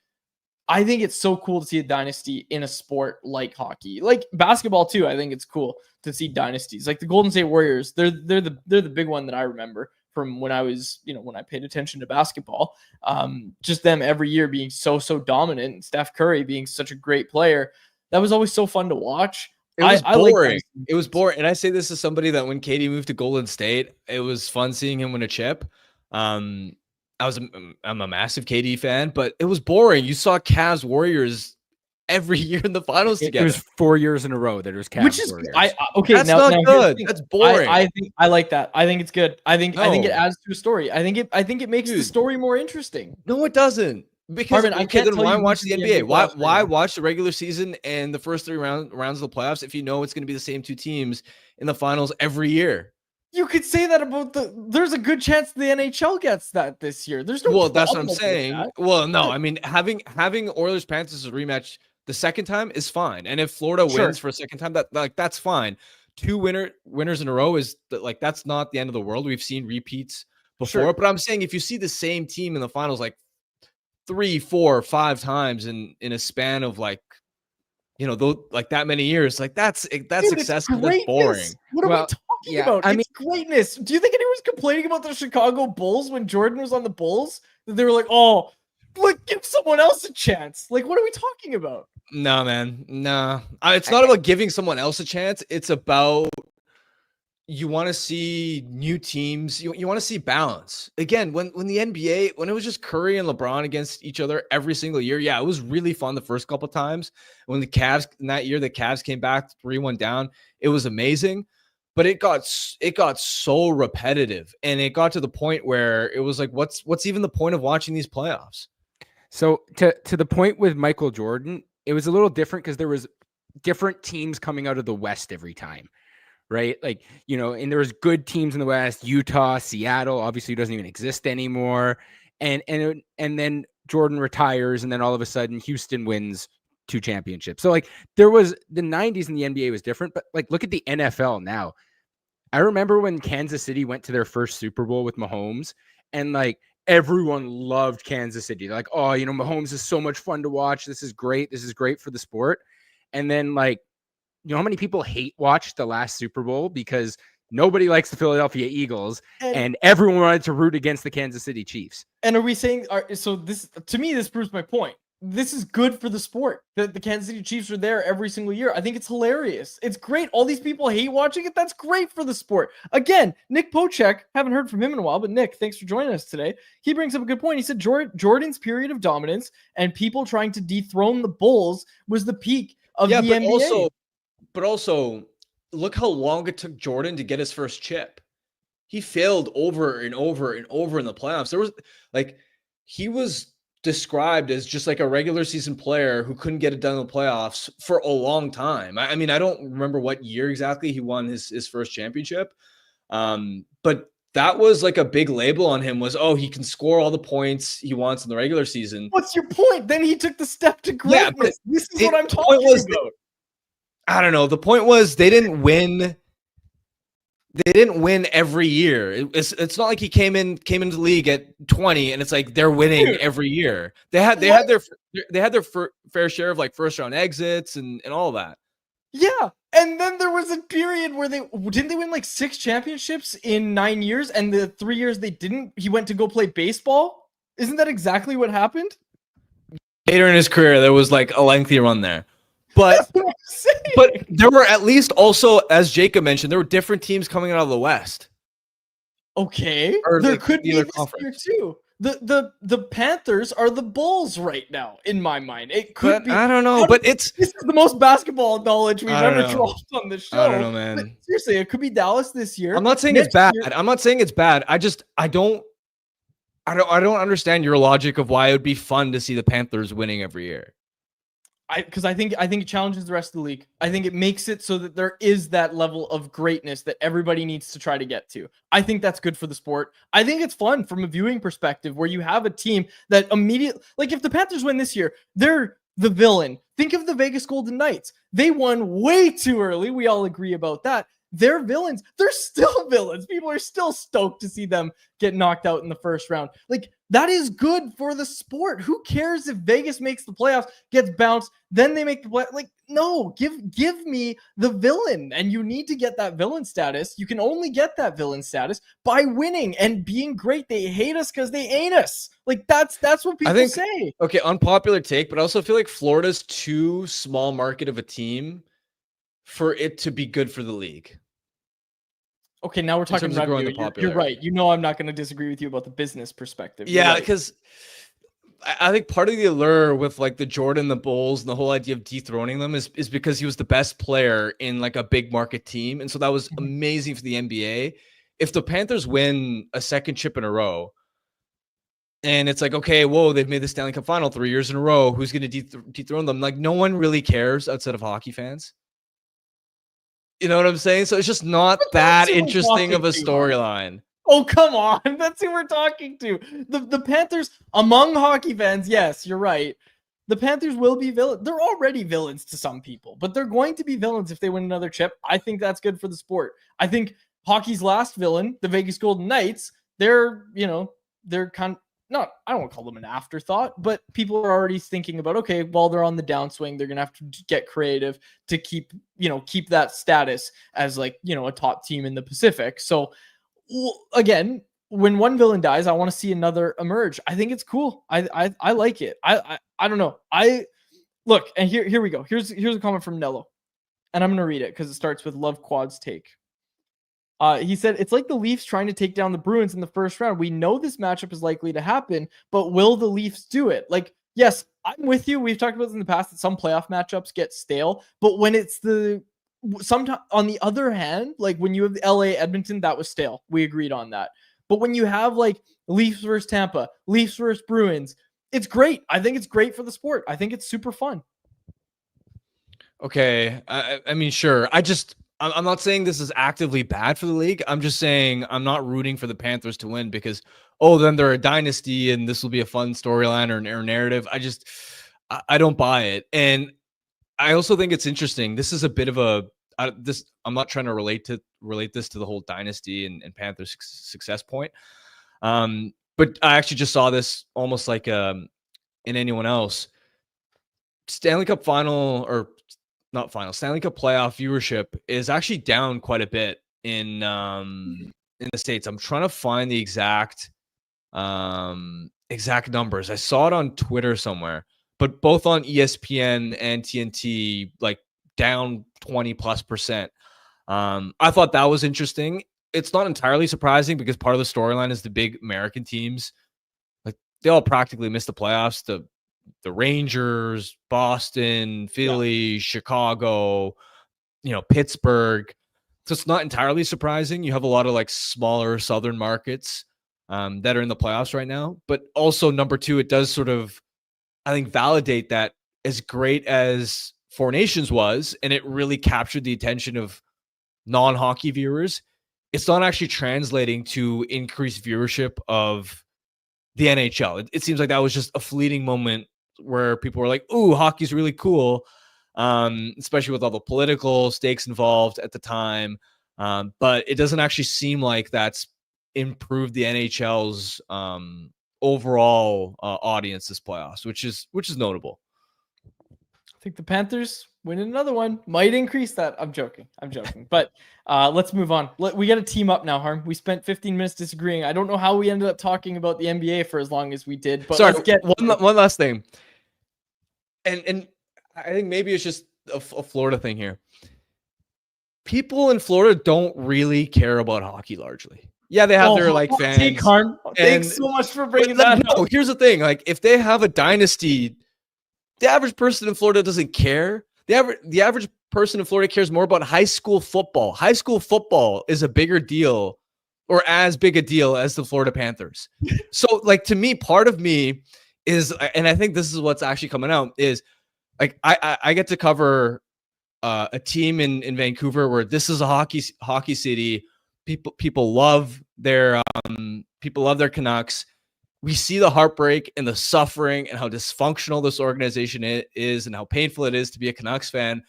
I think it's so cool to see a dynasty in a sport like hockey, like basketball too. I think it's cool to see dynasties like the Golden State Warriors. They're the big one that I remember from when I was, when I paid attention to basketball. Just them every year being so dominant, and Steph Curry being such a great player. That was always so fun to watch. It was boring. It was boring. And I say this as somebody that when KD moved to Golden State, it was fun seeing him win a chip. I'm a massive KD fan, but it was boring. You saw Cavs Warriors every year in the finals together. It was 4 years in a row that it was Cavs Which is Warriors. That's not good. That's boring. I think I like that. I think it's good. I think it adds to a story. I think it makes the story more interesting. No, it doesn't. Because Marvin, then why watch the NBA? Why watch the regular season and the first three rounds of the playoffs if you know it's going to be the same two teams in the finals every year? You could say that about there's a good chance the NHL gets that this year. There's no. Well, that's what I'm saying. Well, no, I mean having Oilers Panthers as a rematch the second time is fine, and if Florida wins for a second time, that's fine. Two winners in a row is that's not the end of the world. We've seen repeats before, but I'm saying if you see the same team in the finals 3, 4, 5 times in a span of that many years, that's excessive. That's boring. What are we talking about? It's greatness. Do you think anyone's complaining about the Chicago Bulls when Jordan was on the Bulls? That they were like, oh, give someone else a chance. What are we talking about? No, man. No. It's not about giving someone else a chance. It's about you want to see new teams. You want to see balance. Again, when the NBA, when it was just Curry and LeBron against each other every single year, yeah, it was really fun the first couple of times. When the Cavs in that year, the Cavs came back 3-1 down. It was amazing, but it got so repetitive, and it got to the point where it was what's even the point of watching these playoffs? So to the point with Michael Jordan, it was a little different because there was different teams coming out of the West every time. Right. And there was good teams in the West, Utah, Seattle, obviously doesn't even exist anymore. And then Jordan retires. And then all of a sudden Houston wins 2 championships. So there was the 90s in the NBA was different, but look at the NFL now. I remember when Kansas City went to their first Super Bowl with Mahomes, and everyone loved Kansas City. They're like, oh, Mahomes is so much fun to watch. This is great. This is great for the sport. And then how many people hate watched the last Super Bowl because nobody likes the Philadelphia Eagles and everyone wanted to root against the Kansas City Chiefs? And are we saying, so this, to me, this proves my point. This is good for the sport that the Kansas City Chiefs are there every single year. I think it's hilarious. It's great. All these people hate watching it. That's great for the sport. Again, Nick Pocek, haven't heard from him in a while, but Nick, thanks for joining us today. He brings up a good point. He said Jordan's period of dominance and people trying to dethrone the Bulls was the peak of the NBA. But also, look how long it took Jordan to get his first chip. He failed over and over and over in the playoffs. There was he was described as just a regular season player who couldn't get it done in the playoffs for a long time. I mean, I don't remember what year exactly he won his first championship. But that was a big label on him was, oh, he can score all the points he wants in the regular season. What's your point? Then he took the step to greatness. Yeah, this is what I'm talking about. I don't know. The point was they didn't win. They didn't win every year. It's not like he came into the league at 20 and it's they're winning every year. They had their fair share of first round exits and all that. Yeah, and then there was a period where they win 6 championships in 9 years, and the 3 years they didn't, he went to go play baseball. Isn't that exactly what happened? Later in his career, there was like a lengthy run there. But there were at least also, as Jacob mentioned, there were different teams coming out of the West. Okay, Or there like could the be other this conference. year too. The Panthers are the Bulls right now, in my mind. It could But be. I don't know. But This is the most basketball knowledge we've I don't ever know. dropped on the show. I don't know, But man. seriously, it could be Dallas this year. I'm not saying Next it's bad. year- I'm not saying it's bad. I don't understand your logic of why it would be fun to see the Panthers winning every year. because I think it challenges the rest of the league. I think it makes it so that there is that level of greatness that everybody needs to try to get to. I think that's good for the sport. I think it's fun from a viewing perspective where you have a team that immediately, like if the Panthers win this year, they're the villain. Think of the Vegas Golden Knights. They won way too early. We all agree about that. They're villains. They're still villains. People are still stoked to see them get knocked out in the first round. Like, that is good for the sport. Who cares if Vegas makes the playoffs, gets bounced, then they make the play? Like, no, give me the villain. And you need to get that villain status. You can only get that villain status by winning and being great. They hate us because they ain't us. Like, that's what people say. Okay, unpopular take, but I also feel like Florida's too small market of a team for it to be good for the league. Okay, now we're talking revenue. You're right. You know I'm not going to disagree with you about the business perspective. Yeah, because I think part of the allure with like the Jordan, the Bulls, and the whole idea of dethroning them is because he was the best player in like a big market team. And so that was amazing for the NBA. If the Panthers win a second chip in a row, and it's like, okay, whoa, they've made the Stanley Cup final 3 years in a row. Who's going to dethrone them? Like, no one really cares outside of hockey fans. You know what I'm saying? So it's just not that interesting of a storyline. Oh, come on. That's who we're talking to. The Panthers, among hockey fans, yes, you're right. The Panthers will be villains. They're already villains to some people, but they're going to be villains if they win another chip. I think that's good for the sport. I think hockey's last villain, the Vegas Golden Knights, they're kind of, not, I don't want to call them an afterthought, but people are already thinking about, okay, while they're on the downswing, they're going to have to get creative to keep that status as like, a top team in the Pacific. So again, when one villain dies, I want to see another emerge. I think it's cool. I like it. I don't know. Look, and here we go. Here's a comment from Nello, and I'm going to read it because it starts with Love Quad's take. He said, it's like the Leafs trying to take down the Bruins in the first round. We know this matchup is likely to happen, but will the Leafs do it? Like, yes, I'm with you. We've talked about this in the past that some playoff matchups get stale, but when it's sometimes on the other hand, like when you have LA Edmonton, that was stale. We agreed on that. But when you have like Leafs versus Tampa, Leafs versus Bruins, it's great. I think it's great for the sport. I think it's super fun. Okay. I mean, sure. I'm not saying this is actively bad for the league. I'm just saying I'm not rooting for the Panthers to win because, then they're a dynasty and this will be a fun storyline or narrative. I don't buy it. And I also think it's interesting. This is a bit of I'm not trying to relate this to the whole dynasty and Panthers success point. But I actually just saw this almost like in anyone else. Stanley Cup final or not final, Stanley Cup playoff viewership is actually down quite a bit in the States. I'm trying to find the exact numbers. I saw it on Twitter somewhere, but both on ESPN and TNT, like down 20+%. I thought that was interesting. It's not entirely surprising because part of the storyline is the big American teams. Like they all practically missed the playoffs. The Rangers, Boston, Philly, Chicago, Pittsburgh. So it's not entirely surprising. You have a lot of like smaller southern markets that are in the playoffs right now. But also number two, it does sort of, I think, validate that as great as Four Nations was, and it really captured the attention of non-hockey viewers, it's not actually translating to increased viewership of the NHL. It seems like that was just a fleeting moment where people were like, ooh, hockey's really cool, especially with all the political stakes involved at the time. But it doesn't actually seem like that's improved the NHL's overall audience this playoffs, which is notable. I think the Panthers winning another one might increase that. I'm joking. But let's move on. We got to team up now, Harm. We spent 15 minutes disagreeing. I don't know how we ended up talking about the NBA for as long as we did. But sorry, let's get one last thing. and I think maybe it's just a Florida thing here. People in Florida don't really care about hockey largely. Yeah, they have their like fans. Take Karn. Thanks so much for bringing that up. No, here's the thing. Like, if they have a dynasty, the average person in Florida doesn't care. The average person in Florida cares more about high school football. High school football is a bigger deal, or as big a deal as the Florida Panthers. So, like, to me, part of me is, and I think this is what's actually coming out, is like I get to cover a team in Vancouver where this is a hockey city. People love their Canucks. We see the heartbreak and the suffering and how dysfunctional this organization is and how painful it is to be a Canucks fan.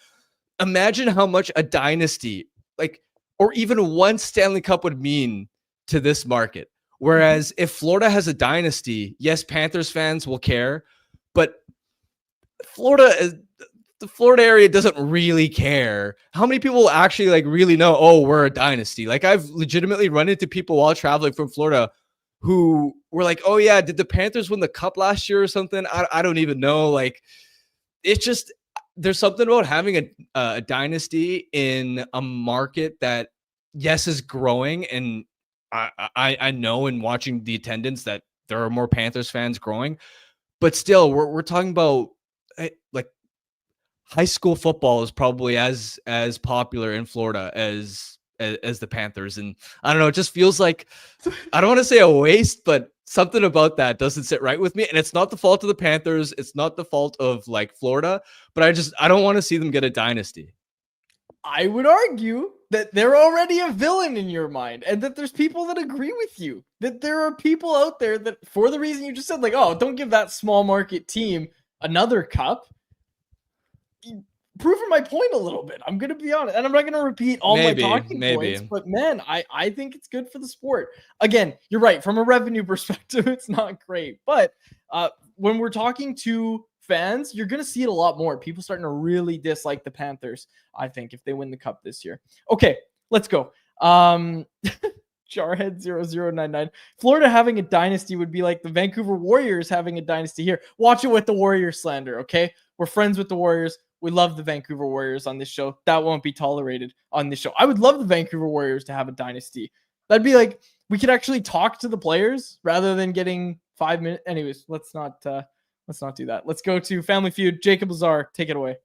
Imagine how much a dynasty, like, or even one Stanley Cup would mean to this market. Whereas if Florida has a dynasty, yes, Panthers fans will care, but the Florida area doesn't really care. How many people actually like really know, oh, we're a dynasty? Like, I've legitimately run into people while traveling from Florida who were like, oh yeah, did the Panthers win the cup last year or something? I don't even know. Like, it's just, there's something about having a dynasty in a market that, yes, is growing. And I know in watching the attendance that there are more Panthers fans growing, but still we're talking about like high school football is probably as popular in Florida as the Panthers. And I don't know, it just feels like, I don't want to say a waste, but something about that doesn't sit right with me. And it's not the fault of the Panthers. It's not the fault of like Florida, but I don't want to see them get a dynasty. I would argue that they're already a villain in your mind, and that there's people that agree with you, that there are people out there that, for the reason you just said, like, oh, don't give that small market team another cup. Proving my point a little bit. I'm going to be honest, and I'm not going to repeat all my talking points, but man, I think it's good for the sport. Again, you're right. From a revenue perspective, it's not great, but when we're talking to fans, you're going to see it a lot more. People starting to really dislike the Panthers, I think, if they win the cup this year. Okay, let's go. Jarhead 0099. Florida having a dynasty would be like the Vancouver Warriors having a dynasty here. Watch it with the Warriors slander, okay? We're friends with the Warriors. We love the Vancouver Warriors on this show. That won't be tolerated on this show. I would love the Vancouver Warriors to have a dynasty. That'd be like, we could actually talk to the players rather than getting 5 minutes. Anyways, let's not do that. Let's go to Family Feud. Jacob Lazar, take it away.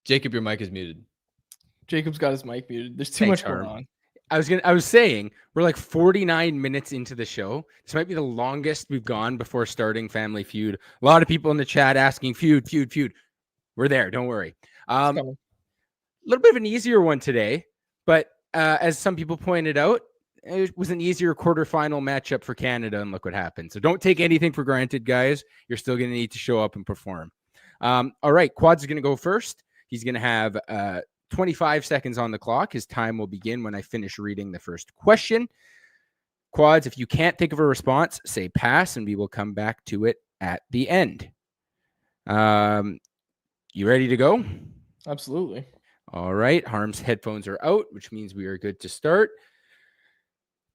Jacob, your mic is muted. Jacob's got his mic muted. There's too much going on. I was saying we're like 49 minutes into the show. This might be the longest we've gone before starting Family Feud. A lot of people in the chat asking feud. We're there. Don't worry. A little bit of an easier one today, but as some people pointed out, it was an easier quarterfinal matchup for Canada, and look what happened. So don't take anything for granted, guys. You're still going to need to show up and perform. All right, Quads is going to go first. He's going to have 25 seconds on the clock. His time will begin when I finish reading the first question. Quads, if you can't think of a response, say pass, and we will come back to it at the end. You ready to go? Absolutely. All right. Harm's headphones are out, which means we are good to start.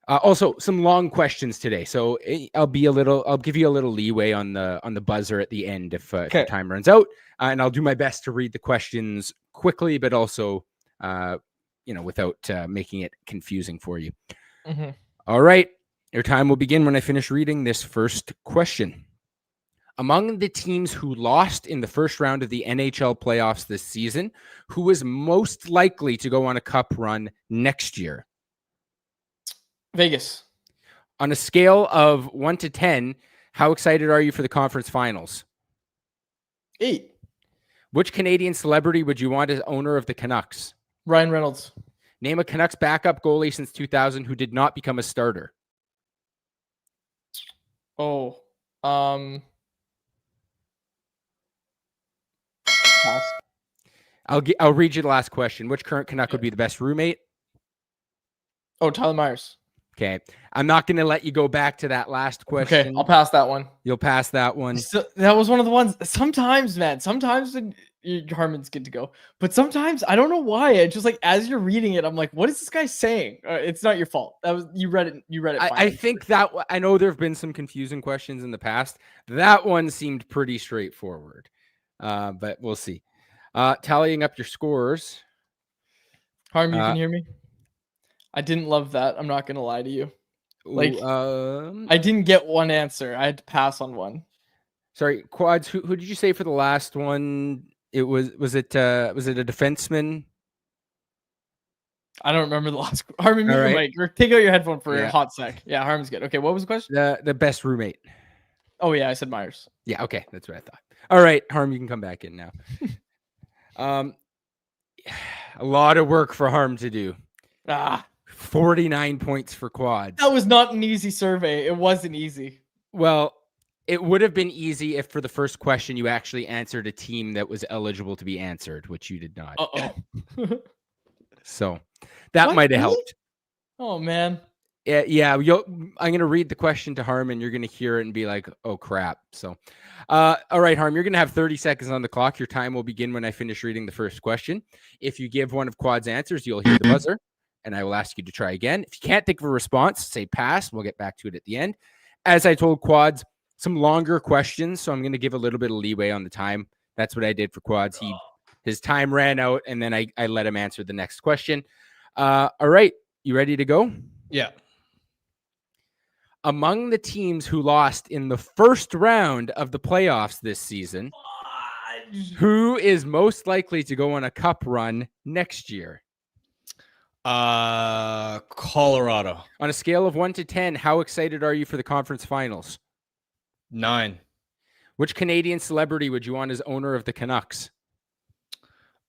Also, some long questions today, so I'll give you a little leeway on the buzzer at the end if the time runs out, and I'll do my best to read the questions quickly, but also, without making it confusing for you. Mm-hmm. All right, your time will begin when I finish reading this first question. Among the teams who lost in the first round of the NHL playoffs this season, who is most likely to go on a cup run next year? Vegas. On a scale of 1 to 10, how excited are you for the conference finals? 8. Which Canadian celebrity would you want as owner of the Canucks? Ryan Reynolds. Name a Canucks backup goalie since 2000 who did not become a starter. Pass. I'll read you the last question. Which current Canuck would be the best roommate? Oh, Tyler Myers. Okay. I'm not going to let you go back to that last question. Okay, I'll pass that one. You'll pass that one. So, that was one of the ones. Sometimes, man, when Harmon's good to go, but sometimes I don't know why. It's just like as you're reading it, I'm like, what is this guy saying? It's not your fault. That was you read it. You read it. I think that I know there have been some confusing questions in the past. That one seemed pretty straightforward, but we'll see. Tallying up your scores. Harm, you can hear me? I didn't love that. I'm not gonna lie to you. Like, I didn't get one answer. I had to pass on one. Sorry, Quads. Who did you say for the last one? It was it a defenseman? I don't remember the last. Harm, mute your mic. Or take out your headphone for a hot sec. Yeah, Harm's good. Okay, what was the question? The best roommate. Oh yeah, I said Myers. Yeah, okay, that's what I thought. All right, Harm, you can come back in now. A lot of work for Harm to do. 49 points for Quads. That was not an easy survey. It wasn't easy. Well, it would have been easy if for the first question you actually answered a team that was eligible to be answered, which you did not. Uh-oh. So that might have helped. Oh, man. Yeah. I'm going to read the question to Harm, and you're going to hear it and be like, oh, crap. So, all right, Harm, you're going to have 30 seconds on the clock. Your time will begin when I finish reading the first question. If you give one of Quad's answers, you'll hear the buzzer, and I will ask you to try again. If you can't think of a response, say pass. We'll get back to it at the end. As I told Quads, some longer questions, so I'm going to give a little bit of leeway on the time. That's what I did for Quads. His time ran out, and then I let him answer the next question. All right, you ready to go? Yeah. Among the teams who lost in the first round of the playoffs this season, who is most likely to go on a cup run next year? Colorado. On a scale of 1 to 10, how excited are you for the conference finals? 9. Which Canadian celebrity would you want as owner of the Canucks?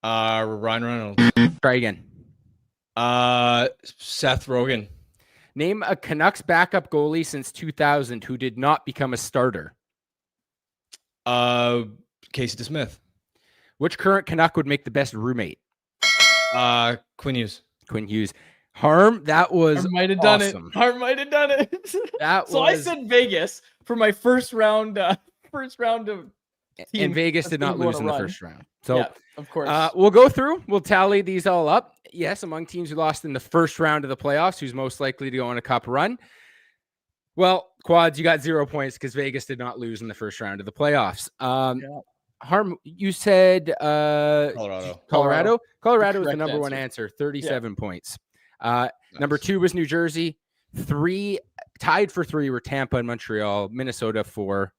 Ryan Reynolds. Try again. Seth Rogen. Name a Canucks backup goalie since 2000 who did not become a starter. Casey DeSmith. Which current Canuck would make the best roommate? Quinn Hughes. Quinn Hughes. Harm, that was Harm might have awesome. done it. Harm might have done it. I said Vegas for my first round of team. And Vegas did not lose in the first round. So, yeah, of course. We'll go through. We'll tally these all up. Yes, among teams who lost in the first round of the playoffs, who's most likely to go on a cup run? Well, Quads, you got 0 points because Vegas did not lose in the first round of the playoffs. Harm, you said Colorado. Colorado was the number one answer, 37 points. Nice. Number 2 was New Jersey. 3 tied for 3 were Tampa and Montreal. Minnesota 4.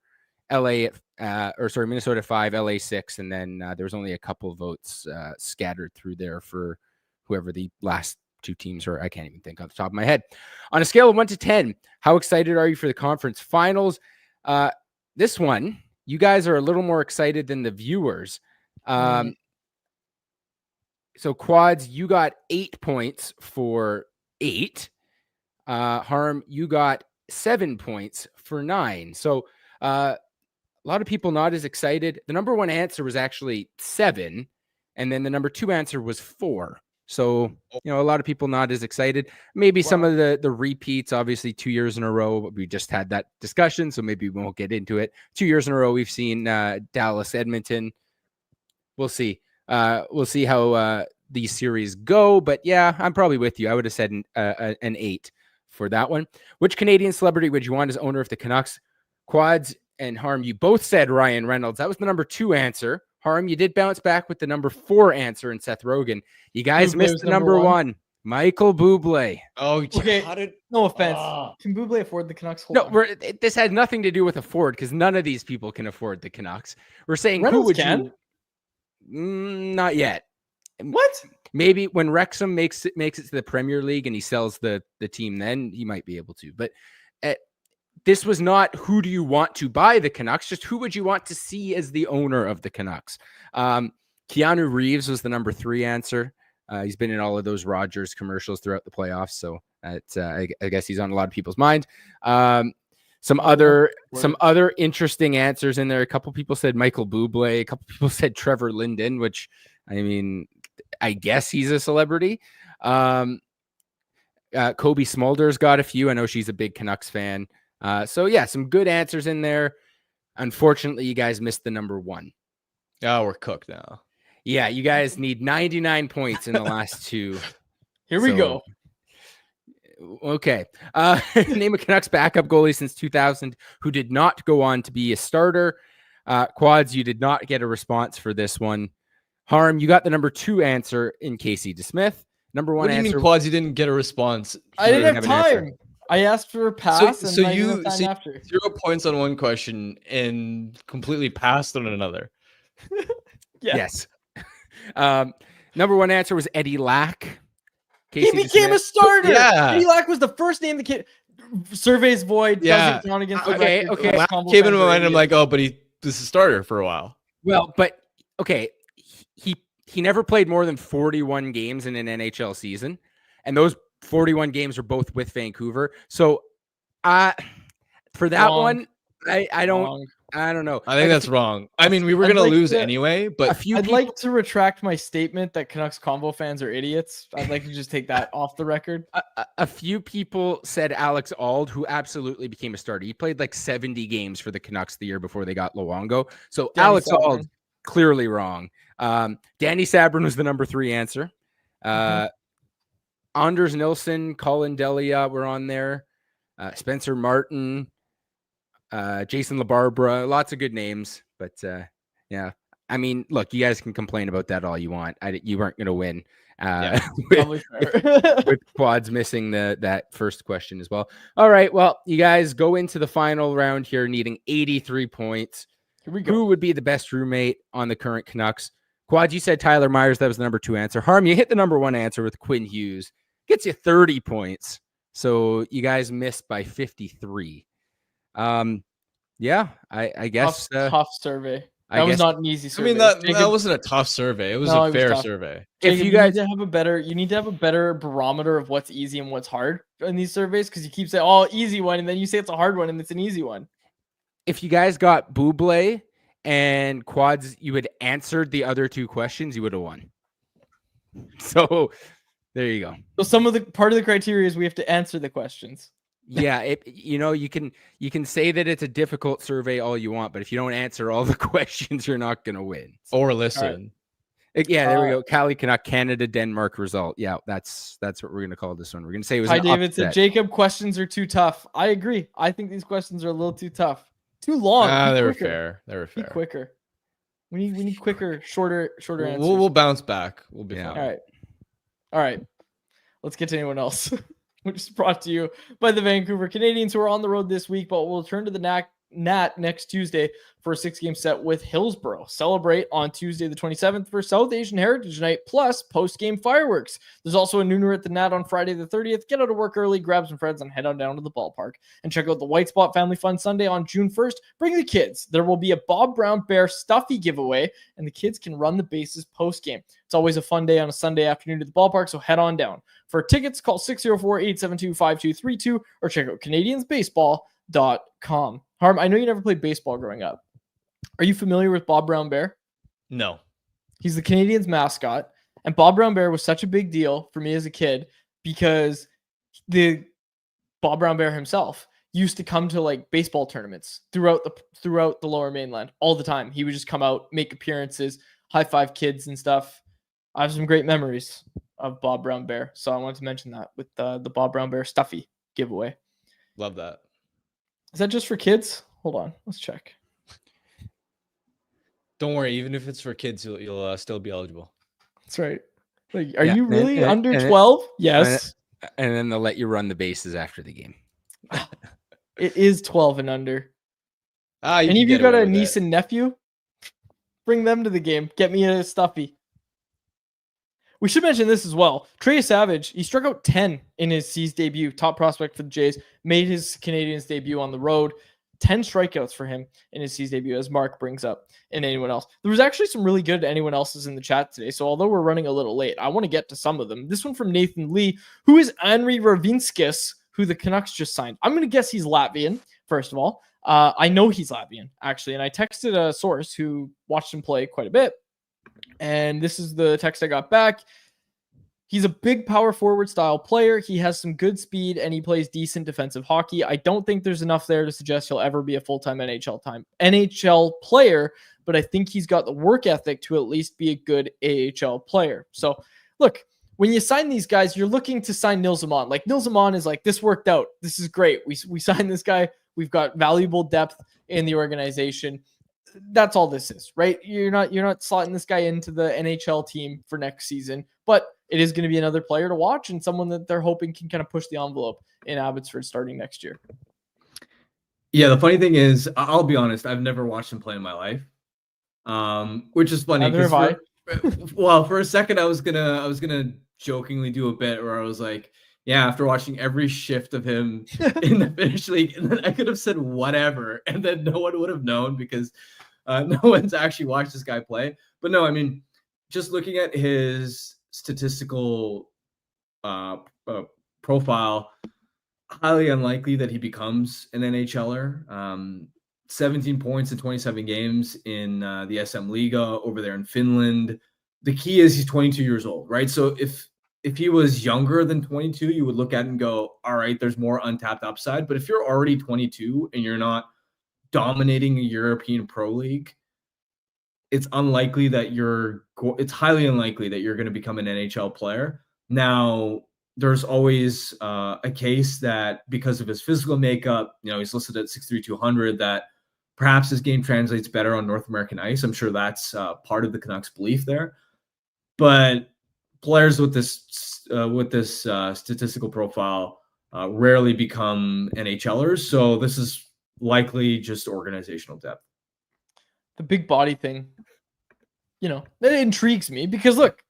Minnesota 5, LA 6, and then there was only a couple of votes scattered through there for whoever the last 2 teams were. I can't even think off the top of my head. On a scale of 1 to 10, how excited are you for the conference finals? This one, you guys are a little more excited than the viewers. So Quads, you got 8 points for 8. Harm, you got 7 points for 9. So a lot of people not as excited. The number 1 answer was actually 7, and then the number 2 answer was 4. So, a lot of people not as excited. Maybe some of the repeats, obviously 2 years in a row. We just had that discussion, so maybe we won't get into it. 2 years in a row, we've seen Dallas, Edmonton. We'll see. We'll see how these series go. But yeah, I'm probably with you. I would have said an 8 for that one. Which Canadian celebrity would you want as owner of the Canucks? Quads and Harm, you both said Ryan Reynolds. That was the number 2 answer. Harm, you did bounce back with the number 4 answer in Seth Rogen. You guys missed the number 1. Michael Bublé. Oh, okay. No offense. Can Bublé afford the Canucks? This had nothing to do with afford because none of these people can afford the Canucks. We're saying Reynolds who would can? you? Not yet. What? Maybe when Wrexham makes it to the Premier League and he sells the team, then he might be able to. But this was not who do you want to buy the Canucks, just who would you want to see as the owner of the Canucks. Keanu Reeves was the number 3 answer. He's been in all of those Rogers commercials throughout the playoffs, so I guess he's on a lot of people's mind. Some other interesting answers in there. A couple people said Michael Bublé. A couple people said Trevor Linden, which I mean, I guess he's a celebrity. Kobe Smolder's got a few. I know she's a big Canucks fan. So yeah, some good answers in there. Unfortunately, you guys missed the number 1. Oh, we're cooked now. Yeah, you guys need 99 points in the last 2. Here we go. Okay. Name a Canucks backup goalie since 2000 who did not go on to be a starter. Quads, you did not get a response for this one. Harm, you got the number 2 answer in Casey DeSmith. Number 1 What do you answer. mean, Quads? You didn't get a response. I didn't have an answer. time. I asked for a pass, So and I didn't you have time so after. 0 points on one question and completely passed on another. Yeah. Yes. Number 1 answer was Eddie Lack. He became a starter. Yeah. Eddie Lack was the first name the kid. Surveys void. Yeah. Doesn't count against the Okay, record. okay. Combo Came in fans my are mind. I'm idiots. like, oh, but he was a starter for a while. Well, but okay, he never played more than 41 games in an NHL season, and those 41 games were both with Vancouver. So, for that Wrong. one, I don't Wrong. know. I think that's wrong. I mean, we were I'd gonna like lose to- anyway, A but few I'd people, like to retract my statement that Canucks Convo fans are idiots. I'd like to just take that off the record. a few people said Alex Ald, who absolutely became a starter. He played like 70 games for the Canucks the year before they got Luongo. So Danny Alex Sabrin. Ald, clearly wrong. Danny Sabrin was the number 3 answer. Anders Nilsson, Colin Delia were on there. Spencer Martin, Jason LaBarbera, lots of good names. But yeah, I mean, look, you guys can complain about that all you want. You weren't going to win. Probably fair. With Quads missing that first question as well. All right, well, you guys go into the final round here needing 83 points. Here we go. Who would be the best roommate on the current Canucks? Quad, you said Tyler Myers. That was the number 2 answer. Harm, you hit the number 1 answer with Quinn Hughes. Gets you 30 points. So you guys missed by 53. Yeah, I guess. Tough survey. I That was guess not an easy I survey. mean that Jacob, wasn't a tough survey. It was No, a it was fair tough. survey. if Jacob, you guys need to have a better, you need to have a better barometer of what's easy and what's hard in these surveys, because you keep saying, "Oh, easy one," and then you say it's a hard one and it's an easy one. if you guys got Buble and Quads, you had answered the other 2 questions, you would have won. So there you go. So some of the part of the criteria is we have to answer the questions. Yeah, you can say that it's a difficult survey all you want, but if you don't answer all the questions, you're not going to win. Or listen. Yeah, there we go. Cali Canuck, Canada, Denmark result. Yeah, that's what we're going to call this one. We're going to say it was Hi, an David said, upset. Jacob, questions are too tough. I agree. I think these questions are a little too tough. Too long. Be They were quicker. fair. They were Be fair. quicker. We need quicker, shorter answers. We'll bounce back. We'll be Yeah. fine. All right. Let's get to anyone else, which is brought to you by the Vancouver Canadians, who are on the road this week, but we'll return to the Nat next Tuesday for a 6-game set with Hillsborough. Celebrate on Tuesday the 27th for South Asian Heritage Night, plus post-game fireworks. There's also a nooner at the Nat on Friday the 30th. Get out of work early, grab some friends, and head on down to the ballpark. And check out the White Spot Family Fun Sunday on June 1st. Bring the kids. There will be a Bob Brown Bear stuffy giveaway, and the kids can run the bases post-game. It's always a fun day on a Sunday afternoon at the ballpark, so head on down. For tickets, call 604-872-5232 or check out CanadiansBaseball.com. Harm, I know you never played baseball growing up. Are you familiar with Bob Brown Bear? No. He's the Canadians mascot, and Bob Brown Bear was such a big deal for me as a kid because the Bob Brown Bear himself used to come to like baseball tournaments throughout the Lower Mainland all the time. He would just come out, make appearances, high five kids and stuff. I have some great memories of Bob Brown Bear, so I wanted to mention that with the Bob Brown Bear stuffy giveaway. Love that. Is that just for kids? Hold on, let's check. Don't worry. Even if it's for kids, you'll still be eligible. That's right. Like, are Yeah, you really and- under and- 12? Yes. And then they'll let you run the bases after the game. It is 12 and under. You Any can of you get got away a with niece it. and nephew? Bring them to the game. Get me a stuffy. We should mention this as well. Trey Savage, he struck out 10 in his C's debut. Top prospect for the Jays. Made his Canadians debut on the road. 10 strikeouts for him in his C's debut, as Mark brings up, and anyone else. There was actually some really good anyone else's in the chat today. So although we're running a little late, I want to get to some of them. This one from Nathan Lee, who is Henri Ravinskis, who the Canucks just signed. I'm going to guess he's Latvian, first of all. I know he's Latvian, actually. And I texted a source who watched him play quite a bit. And this is the text I got back. He's a big power forward style player. He has some good speed and he plays decent defensive hockey. I don't think there's enough there to suggest he'll ever be a full-time NHL player, but I think he's got the work ethic to at least be a good AHL player. So look, when you sign these guys, you're looking to sign Nils Amon. Like Nils Amon is like, this worked out. This is great. We signed this guy. We've got valuable depth in the organization. That's all this is, right? You're not slotting this guy into the NHL team for next season, but it is going to be another player to watch and someone that they're hoping can kind of push the envelope in Abbotsford starting next year. Yeah, the funny thing is, I'll be honest, I've never watched him play in my life, which is funny. Neither have I. Well, for a second, I was gonna jokingly do a bit where I was like, yeah, after watching every shift of him in the Finnish league, and then I could have said whatever, and then no one would have known because no one's actually watched this guy play. But no, I mean, just looking at his statistical profile, highly unlikely that he becomes an NHLer. 17 points in 27 games in the SM Liga over there in Finland. The key is he's 22 years old, right? So if he was younger than 22, you would look at it and go, all right, there's more untapped upside. But if you're already 22 and you're not dominating a European Pro League, it's highly unlikely that you're going to become an NHL player. Now, there's always a case that because of his physical makeup, he's listed at 6'3", 200, that perhaps his game translates better on North American ice. I'm sure that's part of the Canucks' belief there. But players with this statistical profile rarely become NHLers. So this is likely just organizational depth. The big body thing, that intrigues me because look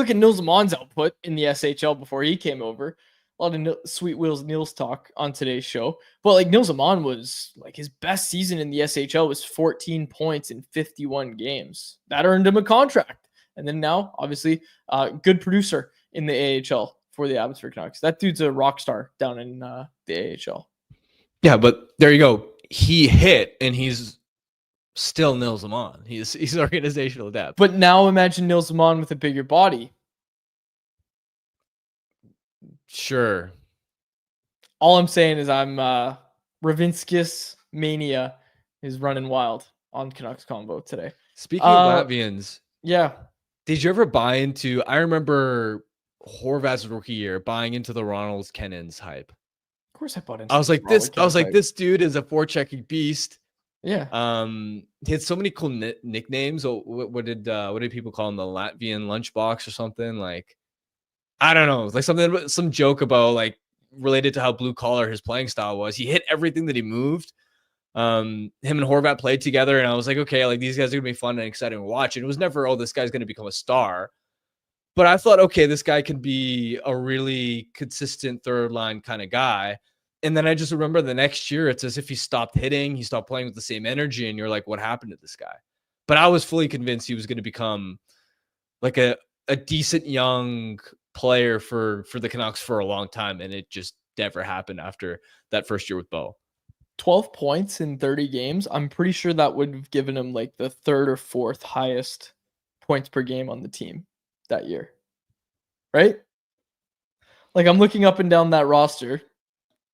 at Nils Amon's output in the SHL before he came over. A lot of Sweet Wheels Nils talk on today's show. But like Nils Amon was like his best season in the SHL was 14 points in 51 games. That earned him a contract. And then now, obviously, good producer in the AHL for the Abbotsford Canucks. That dude's a rock star down in the AHL. Yeah, but there you go. He hit, and he's still Nils Amon. He's organizational depth. But now imagine Nils Amon with a bigger body. Sure. All I'm saying is Ravinskis mania is running wild on Canucks Convo today. Speaking of Latvians, yeah. Did you ever buy into? I remember Horvat's rookie year buying into the Ronald Kennens hype. Of course, I bought into. I was like this dude is a forechecking beast. Yeah. He had so many cool nicknames. What did people call him? The Latvian lunchbox or something? Like, I don't know. Like some joke about like related to how blue collar his playing style was. He hit everything that he moved. Him and Horvat played together, and I was like, okay, like these guys are gonna be fun and exciting to watch. And it was never, this guy's gonna become a star. But I thought, okay, this guy can be a really consistent third line kind of guy. And then I just remember the next year, it's as if he stopped hitting, he stopped playing with the same energy, and you're like, what happened to this guy? But I was fully convinced he was going to become like a decent young player for the Canucks for a long time, and it just never happened after that first year with Bo. 12 points in 30 games. I'm pretty sure that would have given him like the third or fourth highest points per game on the team that year. Right? Like I'm looking up and down that roster.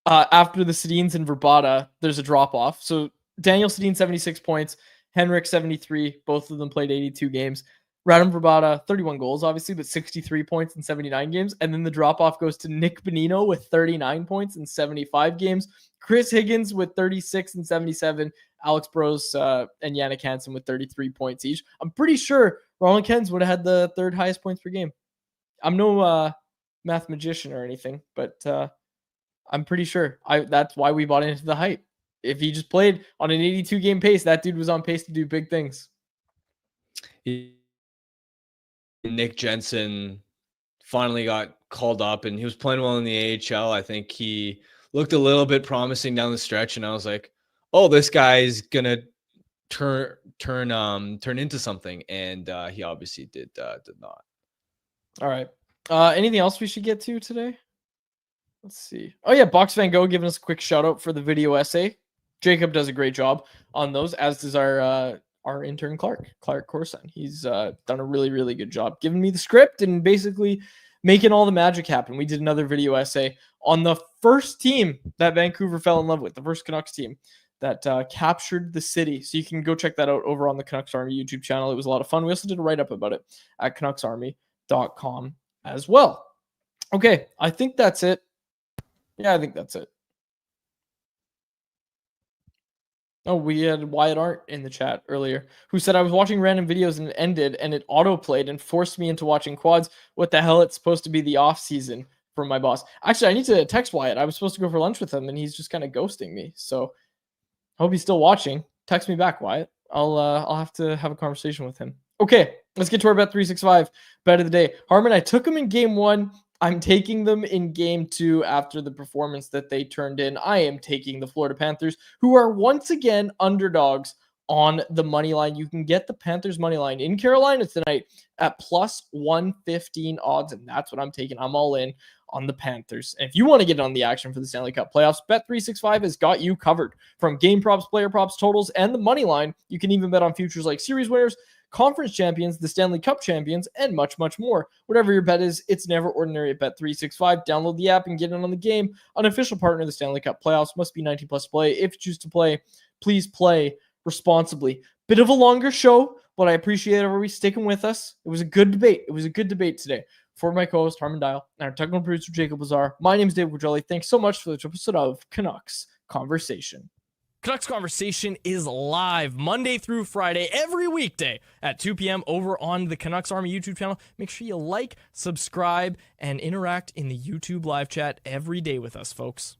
After the Sedins and Verbata, there's a drop off. So Daniel Sedin, 76 points. Henrik, 73. Both of them played 82 games. Radim Verbata, 31 goals, obviously, but 63 points in 79 games. And then the drop off goes to Nick Bonino with 39 points in 75 games. Chris Higgins with 36 and 77. Alex Bros and Yannick Hansen with 33 points each. I'm pretty sure Ronald Kens would have had the third highest points per game. I'm no math magician or anything, but I'm pretty sure that's why we bought into the hype. If he just played on an 82 game pace, that dude was on pace to do big things. Nick Jensen finally got called up, and he was playing well in the AHL. I think he looked a little bit promising down the stretch, and I was like, "Oh, this guy's gonna turn into something." And he obviously did not. All right. Anything else we should get to today? Let's see. Oh yeah, Box Van Gogh giving us a quick shout out for the video essay. Jacob does a great job on those, as does our intern Clark Corson. He's done a really, really good job giving me the script and basically making all the magic happen. We did another video essay on the first team that Vancouver fell in love with, the first Canucks team that captured the city. So you can go check that out over on the Canucks Army YouTube channel. It was a lot of fun. We also did a write-up about it at canucksarmy.com as well. Okay, I think that's it. Yeah, I think that's it. Oh, we had Wyatt Art in the chat earlier who said I was watching random videos and it ended and it autoplayed and forced me into watching quads. What the hell? It's supposed to be the off season for my boss. Actually, I need to text Wyatt. I was supposed to go for lunch with him and he's just kind of ghosting me. So I hope he's still watching. Text me back, Wyatt. I'll have to have a conversation with him. Okay, let's get to our Bet365 bet of the day. Harmon, I took him in game 1. I'm taking them in game 2 after the performance that they turned in. I am taking the Florida Panthers, who are once again underdogs on the money line. You can get the Panthers money line in Carolina tonight at plus 115 odds, and that's what I'm taking. I'm all in on the Panthers. And if you want to get on the action for the Stanley Cup playoffs, Bet365 has got you covered. From game props, player props, totals, and the money line, you can even bet on futures like series winners, conference champions, the Stanley Cup champions, and much, much more. Whatever your bet is, it's never ordinary at Bet365. Download the app and get in on the game. An official partner of the Stanley Cup playoffs. Must be 19 plus to play. If you choose to play, please play responsibly. Bit of a longer show, but I appreciate everybody sticking with us. It was a good debate. It was a good debate today. For my co-host, Harmon Dial, and our technical producer, Jacob Lazar, my name is Dave Quadrelli. Thanks so much for this episode of Canucks Conversation. Canucks Conversation is live Monday through Friday, every weekday at 2 p.m. over on the Canucks Army YouTube channel. Make sure you like, subscribe, and interact in the YouTube live chat every day with us, folks.